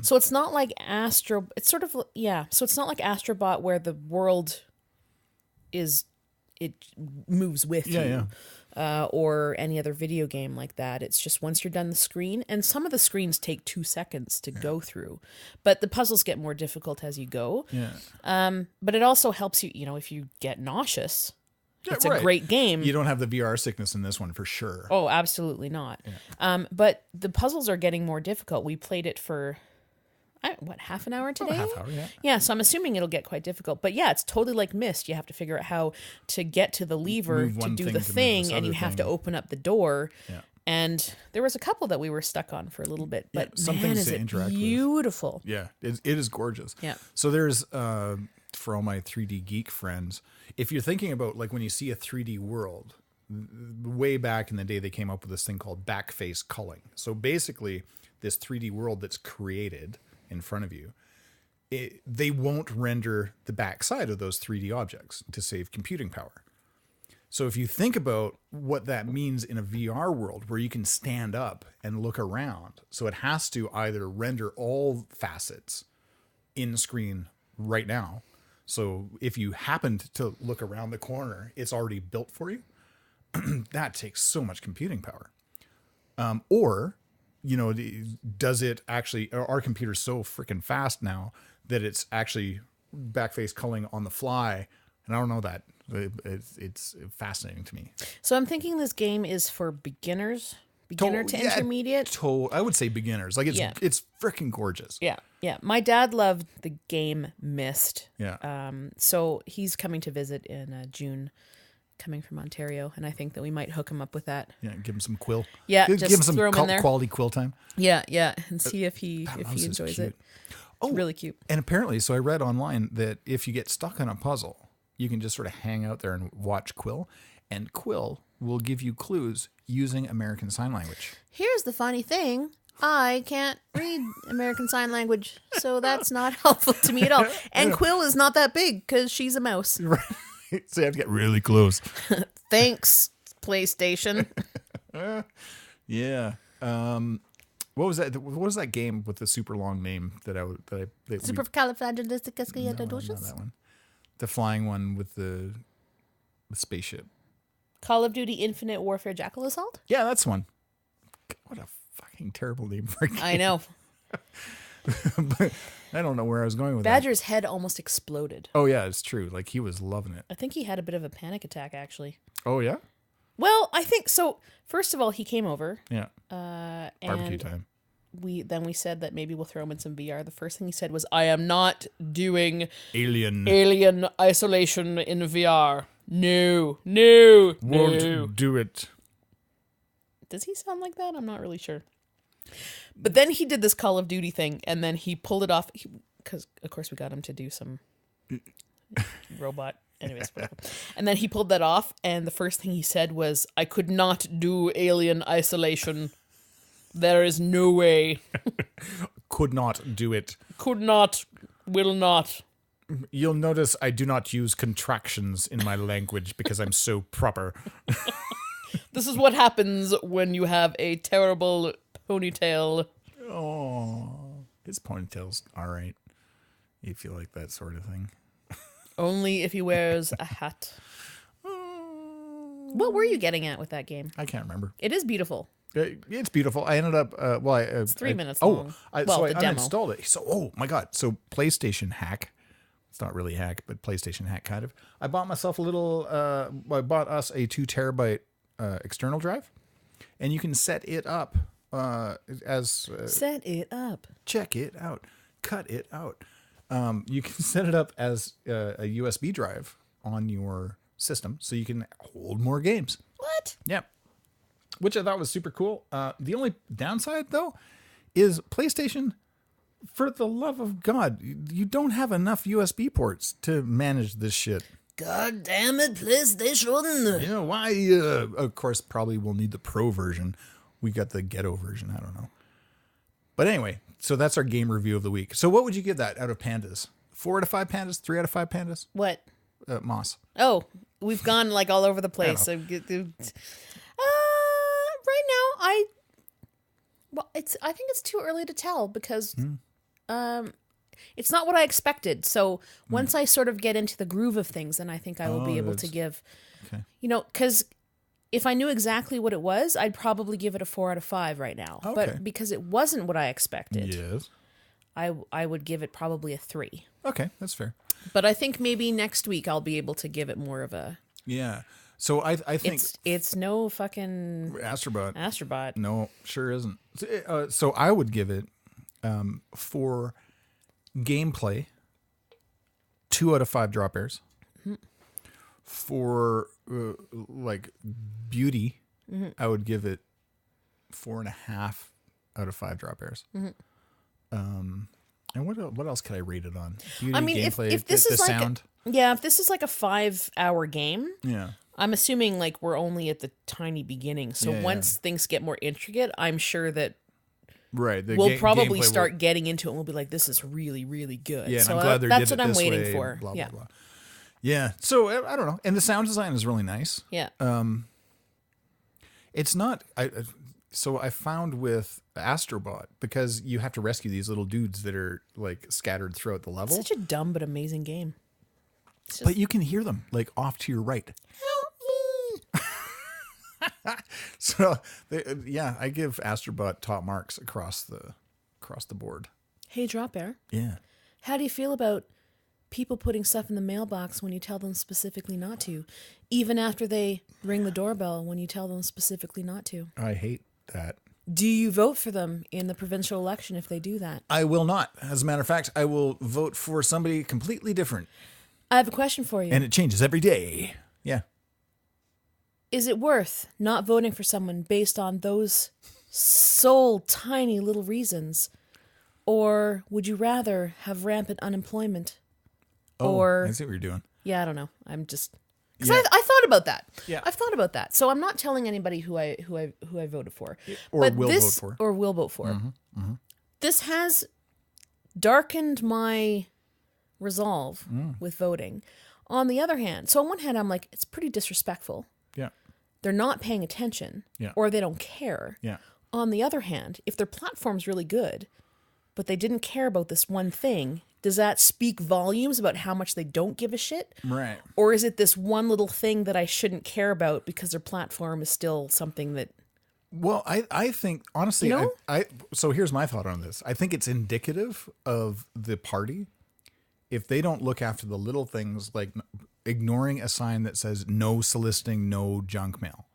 So it's not like it's sort of, so it's not like Astrobot where the world it moves with you. or any other video game like that. It's just once you're done the screen, and some of the screens take 2 seconds to go through, but the puzzles get more difficult as you go. Yeah. But it also helps you, if you get nauseous, it's right. a great game. You don't have the VR sickness in this one for sure. Oh, absolutely not. Yeah. But the puzzles are getting more difficult. We played it for, half an hour today? Half hour, yeah. Yeah, so I'm assuming it'll get quite difficult. But yeah, it's totally like Myst. You have to figure out how to get to the lever to do the thing, and you have to open up the door. Yeah. And there was a couple that we were stuck on for a little bit, but some man, things is to it interact with. beautiful. Yeah, it is gorgeous. Yeah. So there's, for all my 3D geek friends, if you're thinking about like when you see a 3D world, way back in the day, they came up with this thing called backface culling. So basically this 3D world that's created in front of you, they won't render the backside of those 3D objects to save computing power. So if you think about what that means in a VR world where you can stand up and look around, so it has to either render all facets in screen right now. So if you happened to look around the corner, it's already built for you. That takes so much computing power. Or, does it actually, our computer's so freaking fast now that it's actually backface culling on the fly. And I don't know that. It's fascinating to me. So I'm thinking this game is for beginners, to intermediate. I would say beginners. Like it's freaking gorgeous. Yeah. Yeah. My dad loved the game Myst. Yeah. So he's coming to visit in June, coming from Ontario, and I think that we might hook him up with that. Yeah, give him some quill. Yeah, give him some throw him in there. Quality quill time. Yeah, and see if he enjoys it. Oh, it's really cute. And apparently, so I read online that if you get stuck on a puzzle, you can just sort of hang out there and watch Quill, and Quill will give you clues using American Sign Language. Here's the funny thing. I can't read American Sign Language, so that's not helpful to me at all. And Quill is not that big because she's a mouse. Right. So you have to get really close. Thanks, PlayStation. Yeah. What was that? What was that game with the super long name that Supercalifragilisticexpialidocious? No, not that one. The flying one with the spaceship. Call of Duty Infinite Warfare Jackal Assault? Yeah, that's one. What a fucking terrible name for a game. I know. But I don't know where I was going with Badger's head almost exploded. Oh, yeah, it's true. Like, he was loving it. I think he had a bit of a panic attack, actually. Oh, yeah? Well, I think so. First of all, he came over. Yeah. Barbecue and time. We said that maybe we'll throw him in some VR. The first thing he said was, "I am not doing Alien Isolation in VR. No. Won't do it." Does he sound like that? I'm not really sure. But then he did this Call of Duty thing, and then he pulled it off because, of course, we got him to do some robot. Anyways, whatever. And then he pulled that off, and the first thing he said was, "I could not do Alien Isolation. There is no way." Could not do it. Could not. Will not. You'll notice I do not use contractions in my language because I'm so proper. This is what happens when you have a terrible ponytail. Oh, his ponytail's all right. If you like that sort of thing. Only if he wears a hat. What were you getting at with that game? I can't remember. It is beautiful. It's beautiful. I ended up, it's 3 minutes long. I demo. uninstalled it. So, oh my God. So PlayStation hack. It's not really hack, but PlayStation hack kind of. I bought myself I bought us a 2 terabyte external drive, and you can set it up set it up. Check it out. Cut it out. You can set it up as a USB drive on your system, so you can hold more games. What? Yeah. Which I thought was super cool. The only downside, though, is PlayStation, for the love of God, you don't have enough USB ports to manage this shit. God damn it, PlayStation. You know, why? Of course, probably we'll need the Pro version. We got the ghetto version. I don't know. But anyway, so that's our game review of the week. So what would you give that out of pandas? 4 out of 5 pandas? 3 out of 5 pandas? What? Moss. Oh, we've gone like all over the place. Right now, I think it's too early to tell because it's not what I expected. So once I sort of get into the groove of things, then I think I will be able to give, because if I knew exactly what it was, I'd probably give it a 4 out of 5 right now. Okay. But because it wasn't what I expected, Yes. I would give it probably a 3. Okay, that's fair. But I think maybe next week I'll be able to give it more of a... Yeah. So I think It's no fucking Astrobot. No, sure isn't. So I would give it for gameplay 2 out of 5 drop bears. For like beauty, I would give it 4.5 out of 5 drop bears. And what else could I rate it on? Beauty, I mean, gameplay, if this the is like sound. if this is like a 5-hour game, Yeah. I'm assuming like we're only at the tiny beginning. So Yeah, once things get more intricate, I'm sure that Right. we'll probably gameplay start getting into it and we'll be like, this is really, really good. Yeah, and so I'm glad they that's did what it I'm this waiting way, for. Blah, yeah. blah, blah. Yeah. So I don't know. And the sound design is really nice. Yeah. It's not. So I found with Astrobot, because you have to rescue these little dudes that are like scattered throughout the level. Such a dumb but amazing game. But you can hear them like off to your right. So yeah, I give Astrobot top marks across the board. Hey, Dropbear, Yeah. how do you feel about people putting stuff in the mailbox when you tell them specifically not to, even after they ring the doorbell when you tell them specifically not to? I hate that. Do you vote for them in the provincial election if they do that? I will not. As a matter of fact, I will vote for somebody completely different. I have a question for you. And it changes every day. Yeah. Is it worth not voting for someone based on those sole tiny little reasons? Or would you rather have rampant unemployment? I see what you're doing. Yeah, I don't know. I'm just... Because Yeah. I thought about that. Yeah. I've thought about that. So I'm not telling anybody who I voted for. Or But will this, vote for. Or will vote for. This has darkened my resolve with voting. On the other hand, so on one hand, I'm like, it's pretty disrespectful. Yeah. They're not paying attention. Yeah. Or they don't care. Yeah. On the other hand, if their platform's really good, but they didn't care about this one thing, does that speak volumes about how much they don't give a shit? Right. Or is it this one little thing that I shouldn't care about because their platform is still something that... Well, I think, honestly, You know? so here's my thought on this. I think it's indicative of the party if they don't look after the little things, like ignoring a sign that says no soliciting, no junk mail.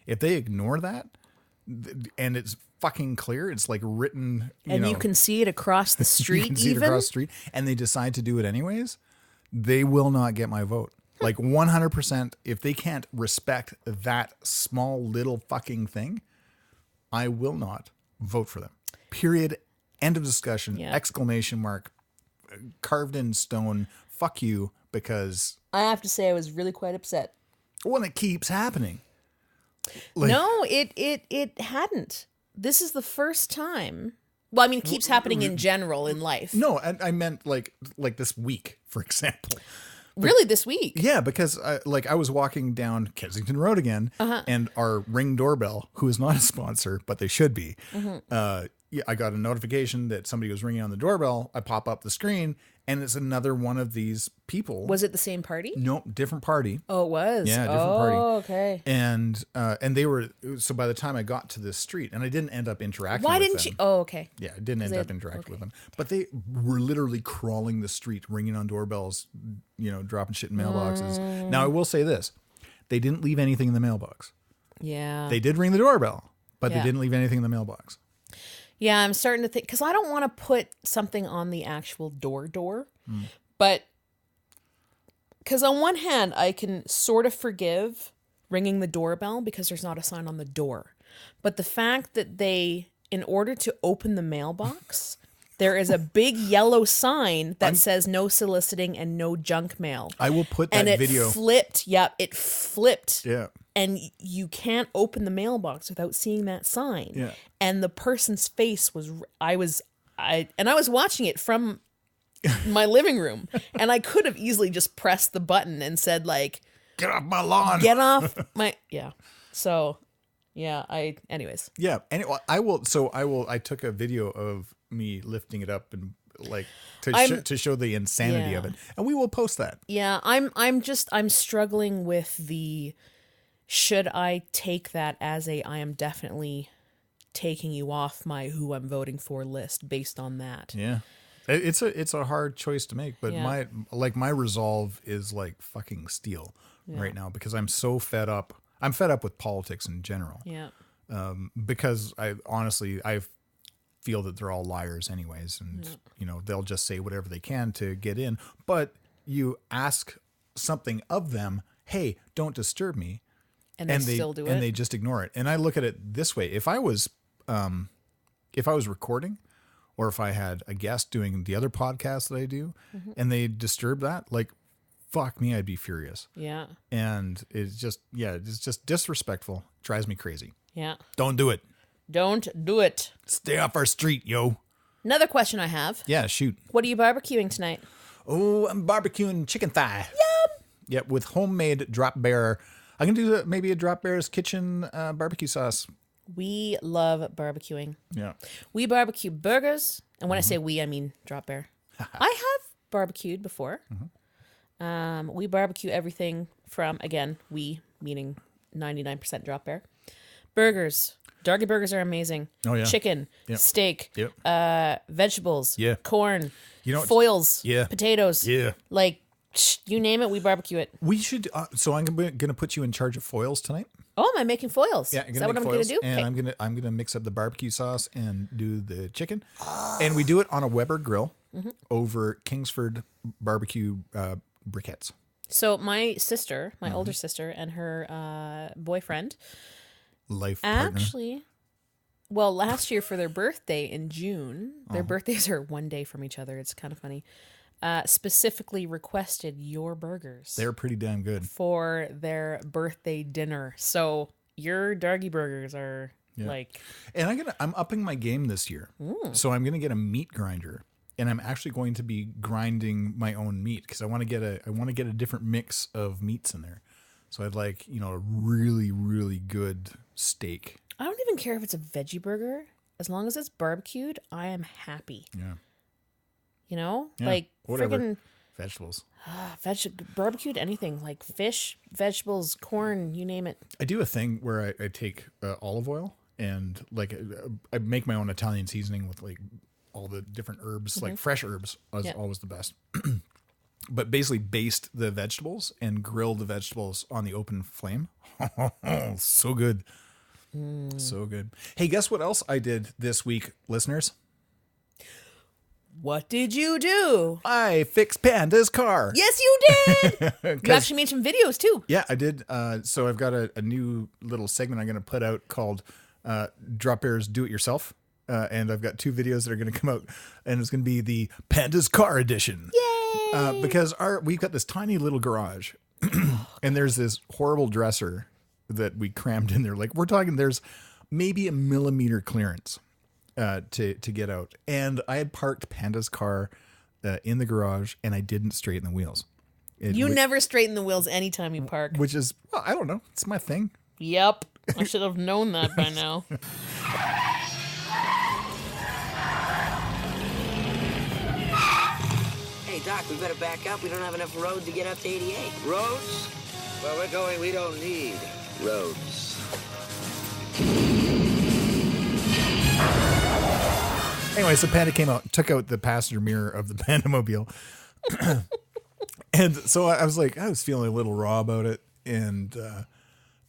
If they ignore that, and it's fucking clear, it's like written, you can see it across the street you can see even? it across the street, and they decide to do it anyways, they will not get my vote. Like 100%, if they can't respect that small little fucking thing, I will not vote for them. Period. End of discussion. Yeah. Exclamation mark. Carved in stone. Fuck you, because... I have to say I was really quite upset. Well, it keeps happening. Like, No, it hadn't. This is the first time. Well, I mean, it keeps happening in general in life. No, I meant like this week, for example. Really, this week? Yeah, because I was walking down Kensington Road again, and our Ring doorbell, who is not a sponsor, but they should be, I got a notification that somebody was ringing on the doorbell. I pop up the screen, and it's another one of these people. Was it the same party? No, different party. Oh, it was? Yeah, different party. Oh, okay. And they were, so by the time I got to this street, and I didn't end up interacting Why with didn't them. you? Oh, okay. Yeah, I didn't end up interacting with them. But they were literally crawling the street, ringing on doorbells, dropping shit in mailboxes. Now, I will say this. They didn't leave anything in the mailbox. Yeah. They did ring the doorbell, but Yeah. they didn't leave anything in the mailbox. Yeah, I'm starting to think, because I don't want to put something on the actual door, but because on one hand, I can sort of forgive ringing the doorbell because there's not a sign on the door. But the fact that they, in order to open the mailbox, there is a big yellow sign that says no soliciting and no junk mail. I will put that and it video. flipped. Yep, it flipped. Yeah. And you can't open the mailbox without seeing that sign. Yeah. And the person's face was, I was watching it from my living room, and I could have easily just pressed the button and said like, Get off my lawn. get off my, yeah. So yeah, anyways. Yeah. Anyway, I took a video of me lifting it up and like to show the insanity of Yeah. it. And we will post that. Yeah. I'm struggling with the should I take that as I am definitely taking you off my who I'm voting for list based on that? Yeah. It's a hard choice to make, but Yeah. my resolve is like fucking steel right now because I'm so fed up. I'm fed up with politics in general. Yeah. Because I feel that they're all liars anyways, and they'll just say whatever they can to get in. But you ask something of them, hey, don't disturb me, And they still do it. and they just ignore it. And I look at it this way: if I was recording, or if I had a guest doing the other podcast that I do, and they disturb that, like, fuck me, I'd be furious. Yeah. And it's just disrespectful. Drives me crazy. Yeah. Don't do it. Don't do it. Stay off our street, yo. Another question I have. Yeah, shoot. What are you barbecuing tonight? Oh, I'm barbecuing chicken thigh. Yum. Yep, with homemade Dropbear. I'm going to do maybe a Dropbear's Kitchen barbecue sauce. We love barbecuing. Yeah. We barbecue burgers. And when I say we, I mean Dropbear. I have barbecued before. We barbecue everything from, again, we, meaning 99% Dropbear. Burgers. Dargy burgers are amazing. Oh, yeah. Chicken, Yep. steak, Yep. vegetables, Yeah. corn, You know, foils, yeah. potatoes. Yeah. Like, you name it, we barbecue it. We should, so I'm going to put you in charge of foils tonight. Oh, am I making foils? Yeah, Is that what I'm going to do? And Okay. I'm gonna mix up the barbecue sauce and do the chicken, and we do it on a Weber grill over Kingsford barbecue briquettes. So my sister, my older sister, and her boyfriend Life partner. actually, well, last year for their birthday in June, their birthdays are one day from each other. It's kind of funny. Specifically requested your burgers They're pretty damn good. for their birthday dinner. So your Dargy burgers are like, And I'm upping my game this year. So I'm gonna get a meat grinder, and I'm actually going to be grinding my own meat because I want to get a different mix of meats in there. So I'd like a really, really good steak. I don't even care if it's a veggie burger. As long as it's barbecued, I am happy. Yeah. Yeah, Like whatever. friggin' Vegetables. barbecued anything, like fish, vegetables, corn, you name it. I do a thing where I take olive oil and like I make my own Italian seasoning with like all the different herbs, like fresh herbs is always the best. But basically baste the vegetables and grill the vegetables on the open flame. So good. So good. Hey, guess what else I did this week, listeners? What did you do? I fixed Panda's car. Yes, you did. You actually made some videos too. Yeah, I did. So I've got a new little segment I'm going to put out called Dropbear's Do It Yourself. And I've got 2 videos that are going to come out, and it's going to be the Panda's Car Edition. Yay! Because we've got this tiny little garage, and there's this horrible dresser that we crammed in there. Like, we're talking, there's maybe a millimeter clearance to get out. And I had parked Panda's car in the garage, and I didn't straighten the wheels. You never straighten the wheels anytime you park. Which is, well, I don't know. It's my thing. Yep. I should have known that by now. Hey, Doc, we better back up. We don't have enough road to get up to 88. Roads? Where we're going, we don't need roads. Anyway, so Panda came out, took out the passenger mirror of the Panda mobile. And so I was like, I was feeling a little raw about it. And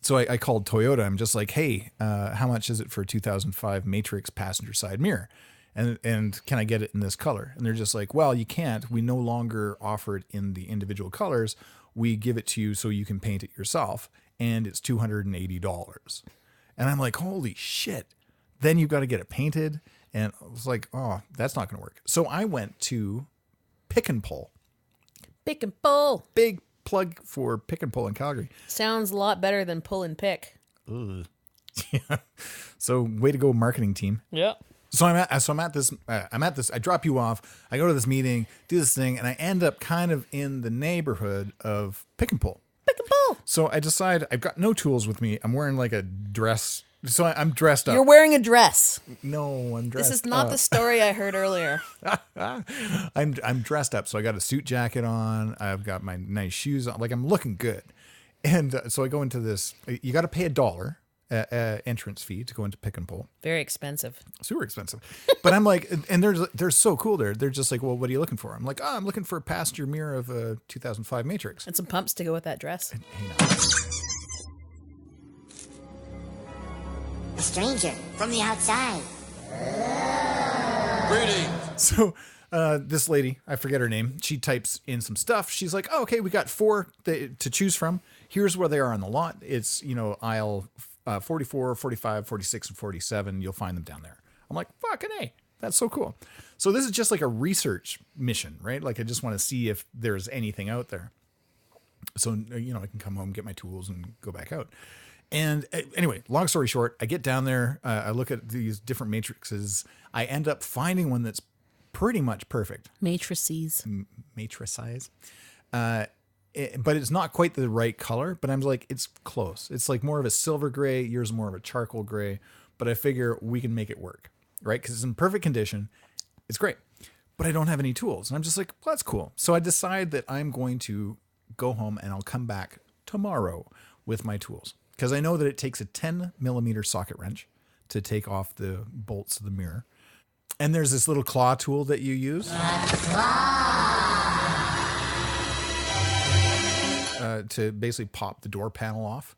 so I called Toyota. I'm just like, hey, how much is it for a 2005 Matrix passenger side mirror? And can I get it in this color? And they're just like, well, you can't. We no longer offer it in the individual colors. We give it to you so you can paint it yourself. And it's $280. And I'm like, holy shit. Then you've got to get it painted. And I was like, oh, that's not going to work. So I went to Pick and Pull. Pick and pull. Big plug for Pick and Pull in Calgary. Sounds a lot better than pull and pick. Ugh. Yeah. So way to go, marketing team. Yep. So I'm at this. I drop you off. I go to this meeting, do this thing, and I end up kind of in the neighborhood of Pick and Pull. Pick and pull. So I decide I've got no tools with me. I'm wearing like a dress. So I'm dressed up. You're wearing a dress. No, I'm dressed. This is not the story I heard earlier. I'm dressed up. So I got a suit jacket on. I've got my nice shoes on. Like, I'm looking good. And so I go into this. You got to pay $1 entrance fee to go into Pick and Pull. Very expensive. Super expensive. But I'm like, and they're so cool there. They're just like, well, what are you looking for? I'm like, I'm looking for a passenger mirror of a 2005 Matrix. And some pumps to go with that dress. A stranger from the outside. Greetings. So this lady, I forget her name, she types in some stuff. She's like, oh, okay, we got 4 to choose from. Here's where they are on the lot. It's, aisle 44, 45, 46, and 47. You'll find them down there. I'm like, fucking A. That's so cool. So this is just like a research mission, right? Like I just want to see if there's anything out there. So, I can come home, get my tools, and go back out. And anyway, long story short, I get down there. I look at these different matrices. I end up finding one that's pretty much perfect. Matrices. Matricize. But it's not quite the right color, but I'm like, it's close. It's like more of a silver gray. Yours more of a charcoal gray. But I figure we can make it work, right? Because it's in perfect condition. It's great. But I don't have any tools. And I'm just like, well, that's cool. So I decide that I'm going to go home and I'll come back tomorrow with my tools. Because I know that it takes a 10 millimeter socket wrench to take off the bolts of the mirror. And there's this little claw tool that you use. To basically pop the door panel off.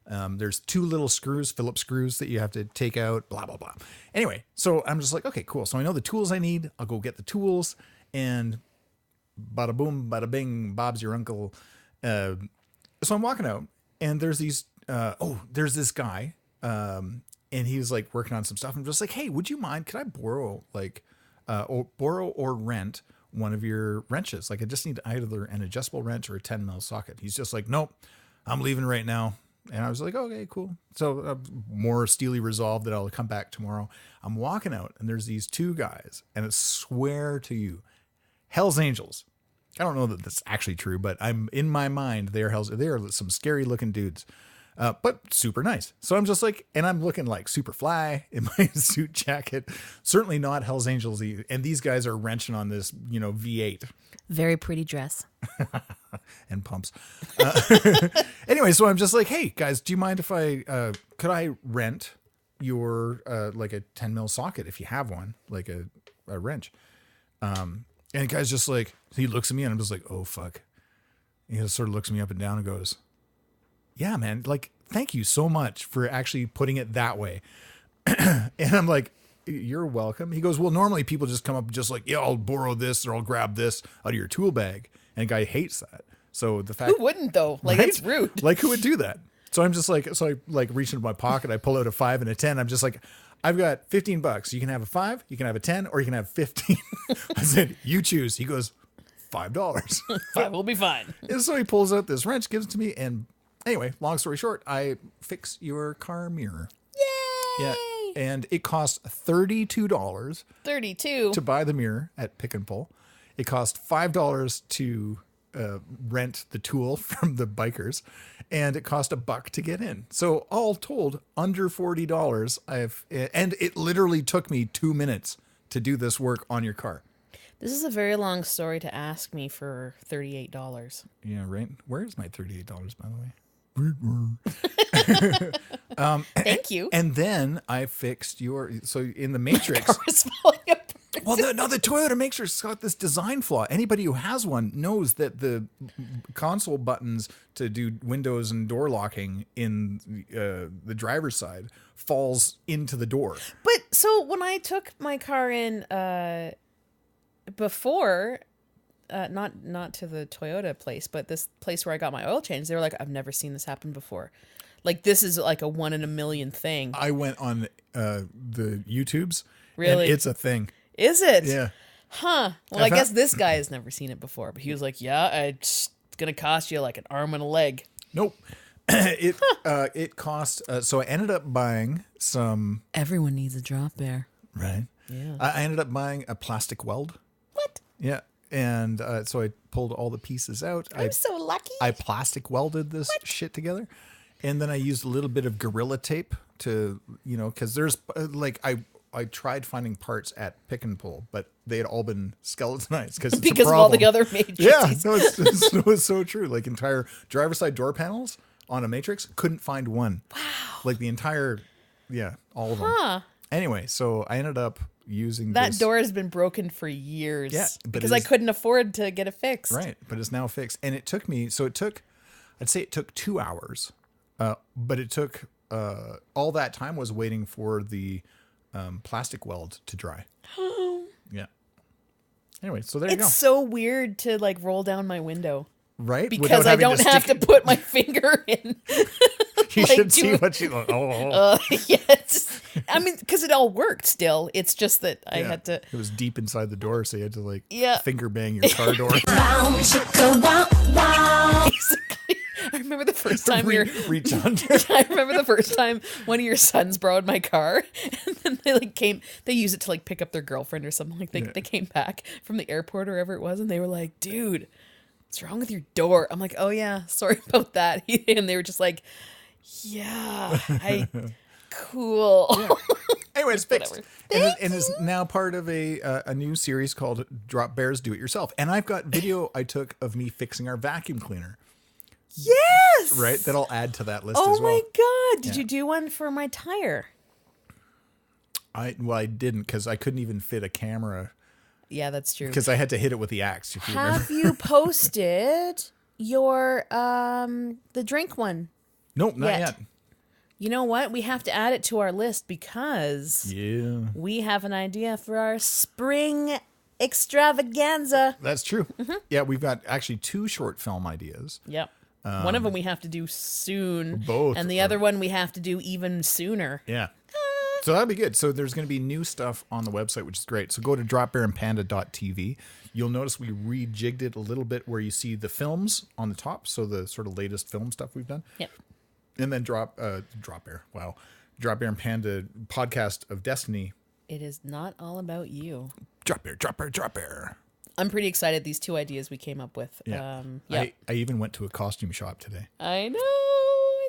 There's 2 little screws, Phillips screws, that you have to take out, blah, blah, blah. Anyway, so I'm just like, okay, cool. So I know the tools I need. I'll go get the tools, and bada boom, bada bing, Bob's your uncle. So I'm walking out, and there's these, there's this guy, and he was like working on some stuff. I'm just like, hey, would you mind, could I borrow or rent one of your wrenches? Like I just need either an adjustable wrench or a 10 mil socket. He's just like, nope, I'm leaving right now. And I was like, okay, cool. So more steely resolved that I'll come back tomorrow. I'm walking out and there's these 2 guys, and I swear to you, Hell's Angels. I don't know that that's actually true, but I'm in my mind, they are some scary looking dudes. But super nice. So I'm just like, and I'm looking like super fly in my suit jacket, certainly not Hell's Angels. And these guys are wrenching on this, V8. Very pretty dress. And pumps. Anyway, so I'm just like, hey guys, do you mind if could I rent your, like a 10 mil socket if you have one, like a wrench? And the guy's just like, he looks at me and I'm just like, oh fuck. And he just sort of looks me up and down and goes, yeah, man, like, thank you so much for actually putting it that way. And I'm like, you're welcome. He goes, well, normally people just come up just like, yeah, I'll borrow this or I'll grab this out of your tool bag. And a guy hates that. So the fact, who wouldn't though? Like, right? It's rude. Like, who would do that? So I'm just like, so I like reach into my pocket. I pull out a 5 and a 10. I'm just like, I've got $15. You can have a 5, you can have a 10, or you can have 15. I said, you choose. He goes, $5. 5 will be fine. And so he pulls out this wrench, gives it to me, and anyway, long story short, I fix your car mirror. Yay! Yeah, and it cost $32. 32 to buy the mirror at Pick and Pull. It cost $5 to rent the tool from the bikers, and it cost $1 to get in. So all told, under $40. And it literally took me 2 minutes to do this work on your car. This is a very long story to ask me for $38. Yeah, right. Where's my $38, by the way? Thank you. And then I fixed so in the Matrix. Car is falling apart. Well, the Toyota Matrix has got this design flaw. Anybody who has one knows that the console buttons to do windows and door locking in the driver's side falls into the door. But so when I took my car in before, not to the Toyota place, but this place where I got my oil change, they were like, I've never seen this happen before. Like, this is like a 1 in a million thing. I went on the YouTubes. Really? And it's a thing. Is it? Yeah. Huh. Well, I guess this guy has never seen it before, but he was like, yeah, it's going to cost you like an arm and a leg. Nope. It cost, so I ended up buying some. Everyone needs a Dropbear. Right. Yeah. I ended up buying a plastic weld. What? Yeah. And so I pulled all the pieces out. I'm so lucky. I plastic welded this shit together. And then I used a little bit of Gorilla Tape to, because there's like, I tried finding parts at Pick and Pull, but they had all been skeletonized because of all the other matrices. Yeah, no, it's so true. Like entire driver's side door panels on a matrix. Couldn't find one. Wow. Like the entire, all of them. Anyway, so I ended up using that this. door has been broken for years. Yeah, because I couldn't afford to get it fixed. Right, but it's now fixed. And it took me, I'd say it took 2 hours. But it took, all that time was waiting for the plastic weld to dry. Yeah. Anyway, so there you go. It's so weird to like roll down my window. Right? Because I don't have to put my finger in. You should see what you... Yes. I mean, because it all worked still. It's just that I had to... It was deep inside the door, so you had to like finger bang your car door. Basically, I remember the first time reach under. I remember the first time one of your sons borrowed my car, and then they used it to like pick up their girlfriend or something. Like they came back from the airport or wherever it was, and they were like, "Dude, what's wrong with your door?" I'm like, "Oh yeah, sorry about that." And they were just like, "Yeah, cool." Yeah. Anyway, it's fixed. And is now part of a new series called Dropbear's Do It Yourself. And I've got video I took of me fixing our vacuum cleaner. Yes. Right? That'll add to that list Oh as well. my God. Did you do one for my tire? I didn't, because I couldn't even fit a camera. Yeah, that's true. Because I had to hit it with the axe. If you remember. Have you posted your the drink one? Nope, not yet. You know what? We have to add it to our list because we have an idea for our spring extravaganza. That's true. Mm-hmm. Yeah, we've got actually 2 short film ideas. Yep. One of them we have to do soon. Both. And the other one we have to do even sooner. Yeah. So that'll be good. So there's going to be new stuff on the website, which is great. So go to dropbearandpanda.tv. You'll notice we rejigged it a little bit where you see the films on the top. So the sort of latest film stuff we've done. Yep. And then Dropbear. Wow. Dropbear and Panda Podcast of Destiny. It is not all about you. Dropbear. I'm pretty excited these 2 ideas we came up with. Yeah. I even went to a costume shop today. I know.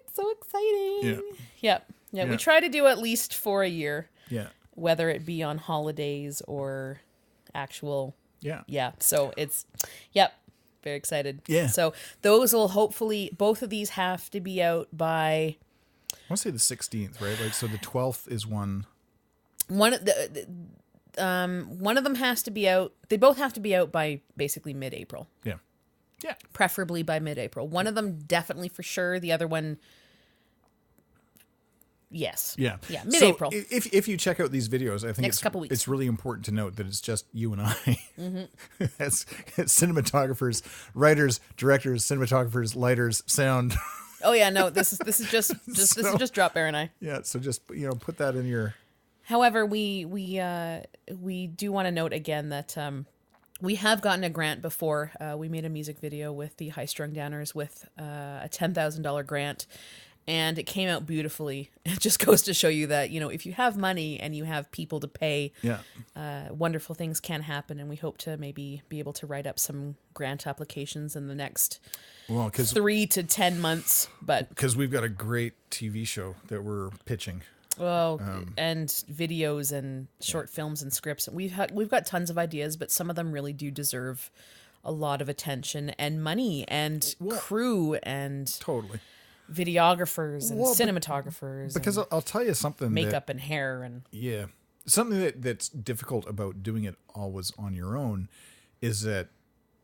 It's so exciting. Yeah. We try to do at least for a year. Yeah. Whether it be on holidays or actual. Yeah. So it's, very excited. Yeah. So those will hopefully, both of these have to be out by. I want to say the 16th, right? Like, so the 12th is one. One of them has to be out. They both have to be out by basically mid-April. Yeah. Yeah. Preferably by mid-April. One of them definitely for sure. The other one. Yes. Yeah. Yeah. Mid-April. So if you check out these videos, I think couple weeks. It's really important to note that it's just you and I. Mm-hmm. It's cinematographers, writers, directors, cinematographers, lighters, sound. Oh yeah, no. This is just this is just Dropbear and I. Yeah. So just put that in your. However, we do want to note again that we have gotten a grant before. We made a music video with the High Strung Downers with a $10,000 grant. And it came out beautifully. It just goes to show you that, if you have money and you have people to pay, wonderful things can happen. And we hope to maybe be able to write up some grant applications in the next 3 to 10 months. But because we've got a great TV show that we're pitching. And videos and short films and scripts. We've got tons of ideas, but some of them really do deserve a lot of attention and money and crew and totally. Videographers and cinematographers. Because I'll tell you something. Makeup and hair and something that's difficult about doing it always on your own is that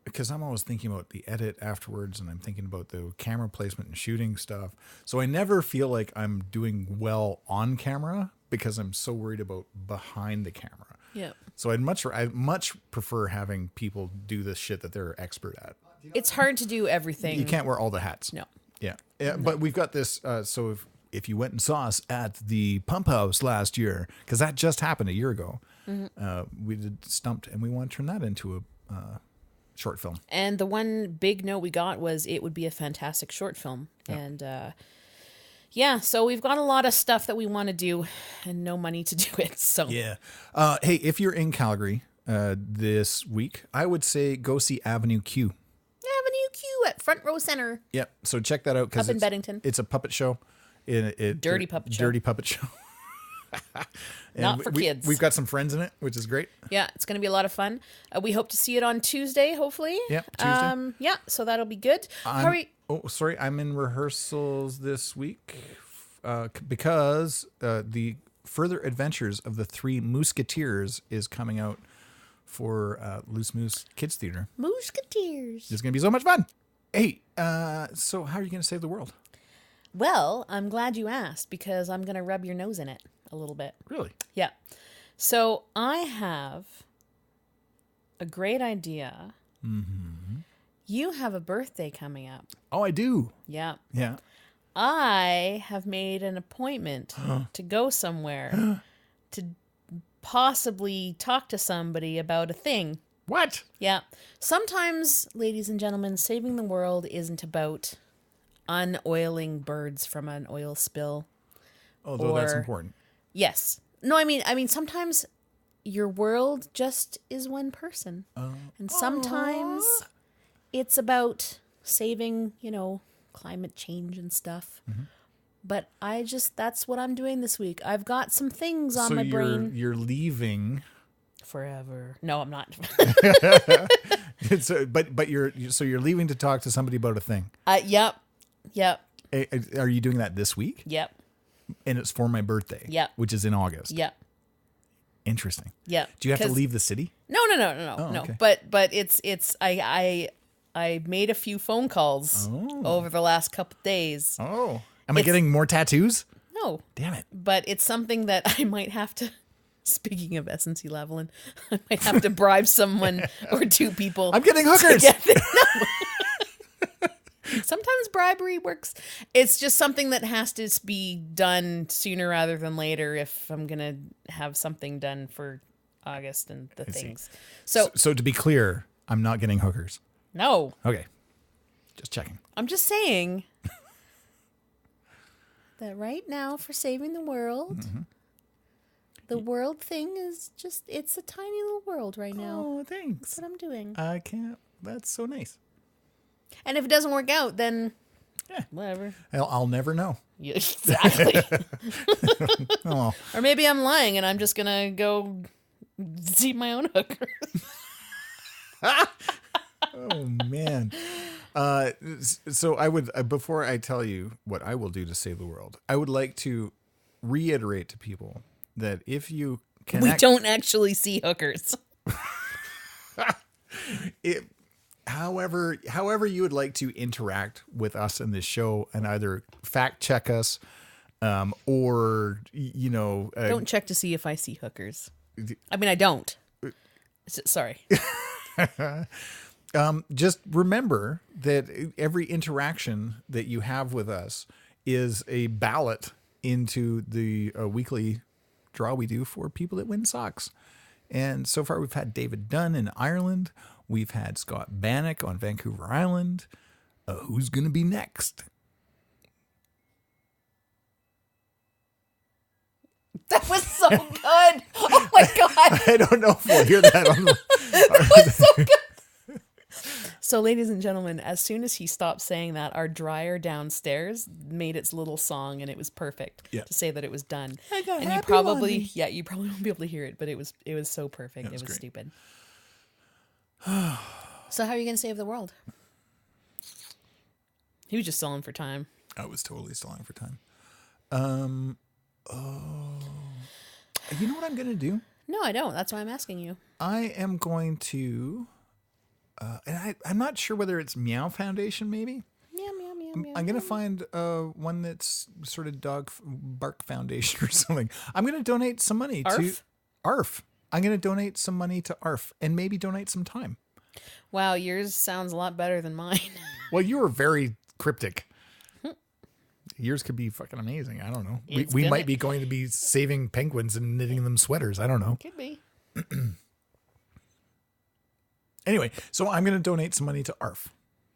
because I'm always thinking about the edit afterwards and I'm thinking about the camera placement and shooting stuff. So I never feel like I'm doing well on camera because I'm so worried about behind the camera. Yeah. So I much prefer having people do the shit that they're expert at. It's hard to do everything. You can't wear all the hats. No. Yeah. But we've got this. So if you went and saw us at the Pump House last year, because that just happened a year ago, we did Stumped, and we want to turn that into a short film. And the one big note we got was it would be a fantastic short film. Yeah. And so we've got a lot of stuff that we want to do and no money to do it. So hey, if you're in Calgary this week, I would say go see Avenue Q. At Front Row Center. Yep. So check that out because up in Beddington. It's a puppet show. Dirty puppet show. Dirty puppet show. Not for kids. We've got some friends in it, which is great. Yeah, it's going to be a lot of fun. We hope to see it on Tuesday, hopefully. Yeah, Tuesday. Yeah, so that'll be good. I'm in rehearsals this week because the Further Adventures of the Three Musketeers is coming out for Loose Moose Kids Theater. Musketeers. It's going to be so much fun. Hey, so how are you going to save the world? Well, I'm glad you asked because I'm going to rub your nose in it a little bit. Really? Yeah. So I have a great idea. Mm-hmm. You have a birthday coming up. Oh, I do. Yeah. Yeah. I have made an appointment to go somewhere to possibly talk to somebody about a thing. What? Yeah. Sometimes, ladies and gentlemen, saving the world isn't about unoiling birds from an oil spill. Although that's important. Yes. No, I mean sometimes your world just is one person. And sometimes it's about saving, climate change and stuff. Mm-hmm. But that's what I'm doing this week. I've got some things on my brain. You're leaving forever. No, I'm not. But you're leaving to talk to somebody about a thing. Yep. Are you doing that this week? Yep. And it's for my birthday. Yep. Which is in August. Yep. Interesting. Yep. Do you have to leave the city? No. Okay. But it's I made a few phone calls over the last couple of days. Oh. Am I getting more tattoos? No. Damn it. But it's something that I might have to, speaking of SNC Lavalin, I might have to bribe someone or two people. I'm getting hookers. Sometimes bribery works. It's just something that has to be done sooner rather than later if I'm going to have something done for August and the things. So to be clear, I'm not getting hookers. No. Okay. Just checking. I'm just saying that right now for saving the world, the world thing is it's a tiny little world right now. Oh, thanks. That's what I'm doing. I can't. That's so nice. And if it doesn't work out, then whatever. I'll never know. Yeah, exactly. Oh. Or maybe I'm lying and I'm just going to go see my own hooker. Oh, man. So I would, before I tell you what I will do to save the world, I would like to reiterate to people that if you connect... We don't actually see hookers. However you would like to interact with us in this show and either fact check us or, don't check to see if I see hookers. I mean, I don't. Sorry. Just remember that every interaction that you have with us is a ballot into the weekly draw we do for people that win socks. And so far we've had David Dunn in Ireland. We've had Scott Bannock on Vancouver Island. Who's going to be next? That was so good. Oh my God. I don't know if we'll hear that on the... That was so good. So, ladies and gentlemen, as soon as he stopped saying that, our dryer downstairs made its little song, and it was perfect to say that it was done. And you probably won't be able to hear it, but it was so perfect. It was great. Stupid. So, how are you going to save the world? He was just stalling for time. I was totally stalling for time. You know what I'm going to do? No, I don't. That's why I'm asking you. I am going to... and I'm not sure whether it's MEOW Foundation, maybe. Meow, meow, meow, meow. I'm going to find one that's sort of dog bark foundation or something. I'm going to donate some money to ARF. I'm going to donate some money to ARF and maybe donate some time. Wow, yours sounds a lot better than mine. Well, you were very cryptic. Yours could be fucking amazing. I don't know. We might be going to be saving penguins and knitting them sweaters. I don't know. Could be. Anyway, so I'm going to donate some money to ARF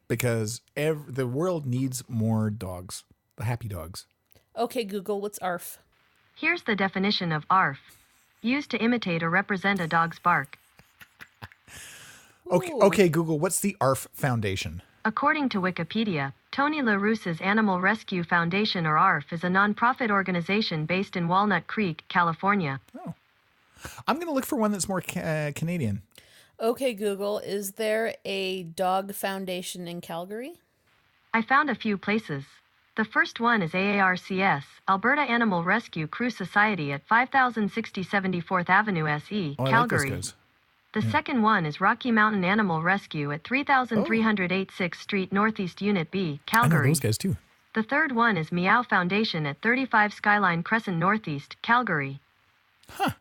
because the world needs more dogs, the happy dogs. Okay, Google, what's ARF? Here's the definition of ARF. Used to imitate or represent a dog's bark. Okay, Google, what's the ARF Foundation? According to Wikipedia, Tony LaRousse's Animal Rescue Foundation, or ARF, is a nonprofit organization based in Walnut Creek, California. Oh. I'm going to look for one that's more Canadian. Okay, Google, is there a dog foundation in Calgary? I found a few places. The first one is AARCS, Alberta Animal Rescue Crew Society at 5060 74th Avenue SE, Oh, I Calgary. like those guys. The second one is Rocky Mountain Animal Rescue at 3308 6th Street Northeast Unit B, I know Calgary. those guys too. The third one is MEOW Foundation at 35 Skyline Crescent Northeast, Calgary. I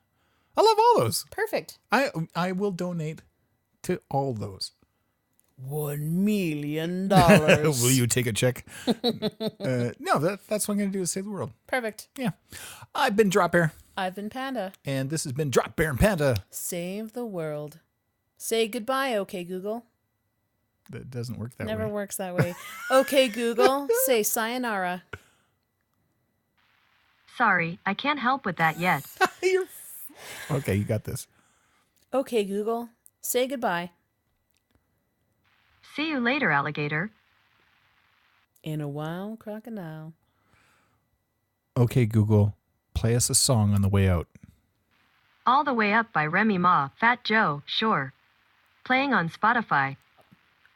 love all those. Perfect. I will donate to all those. $1 million. Will you take a check? No, that's what I'm going to do is save the world. Perfect. Yeah. I've been Dropbear. I've been Panda. And this has been Dropbear and Panda. Save the world. Say goodbye, okay, Google. That doesn't work that way. Never works that way. Okay, Google, say sayonara. Sorry, I can't help with that yet. Okay, you got this. Okay, Google, say goodbye. See you later, alligator. In a wild crocodile. Okay, Google, play us a song on the way out. All the Way Up by Remy Ma, Fat Joe, sure. Playing on Spotify.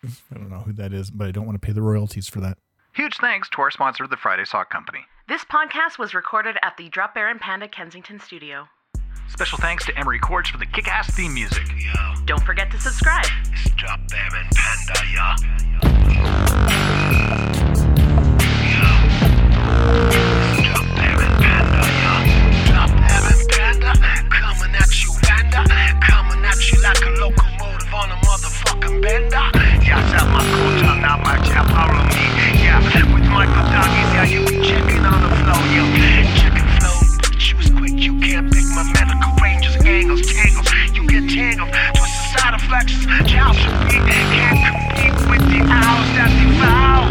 I don't know who that is, but I don't want to pay the royalties for that. Huge thanks to our sponsor, the Friday Sock Company. This podcast was recorded at the Dropbear and Panda Kensington studio. Special thanks to Emery Cords for the kick-ass theme music. Don't forget to subscribe. It's Dropbear and Panda, yeah. It's Dropbear and Panda, yeah. Dropbear and Panda, coming at you, Panda. Coming at you like a locomotive on a motherfucking bender. Yeah, tap my culture, now my chap, follow me. Yeah, with Michael Doggies, yeah, you be checking on the flow, yeah. Checking flow, choose quick, you can't pick my medical ranges, angles, tangles. You get tangled, twisted side effects, child should be. Can't compete with the owls that devour.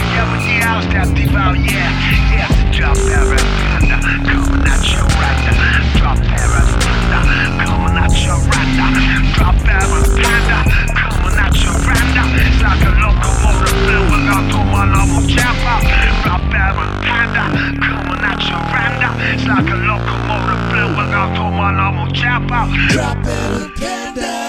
Yeah, with the owls that devour, yeah. Yeah, it's a Dropbear and Panda, coming at you right now. Dropbear and Panda, coming at you right now. Dropbear and Panda, coming at you right now. It's like a locomotive filled with autonomous champa. Dropbear and Panda, coming at you right now. It's like a locomotive filled with autonomous champa. Dropbear and Panda.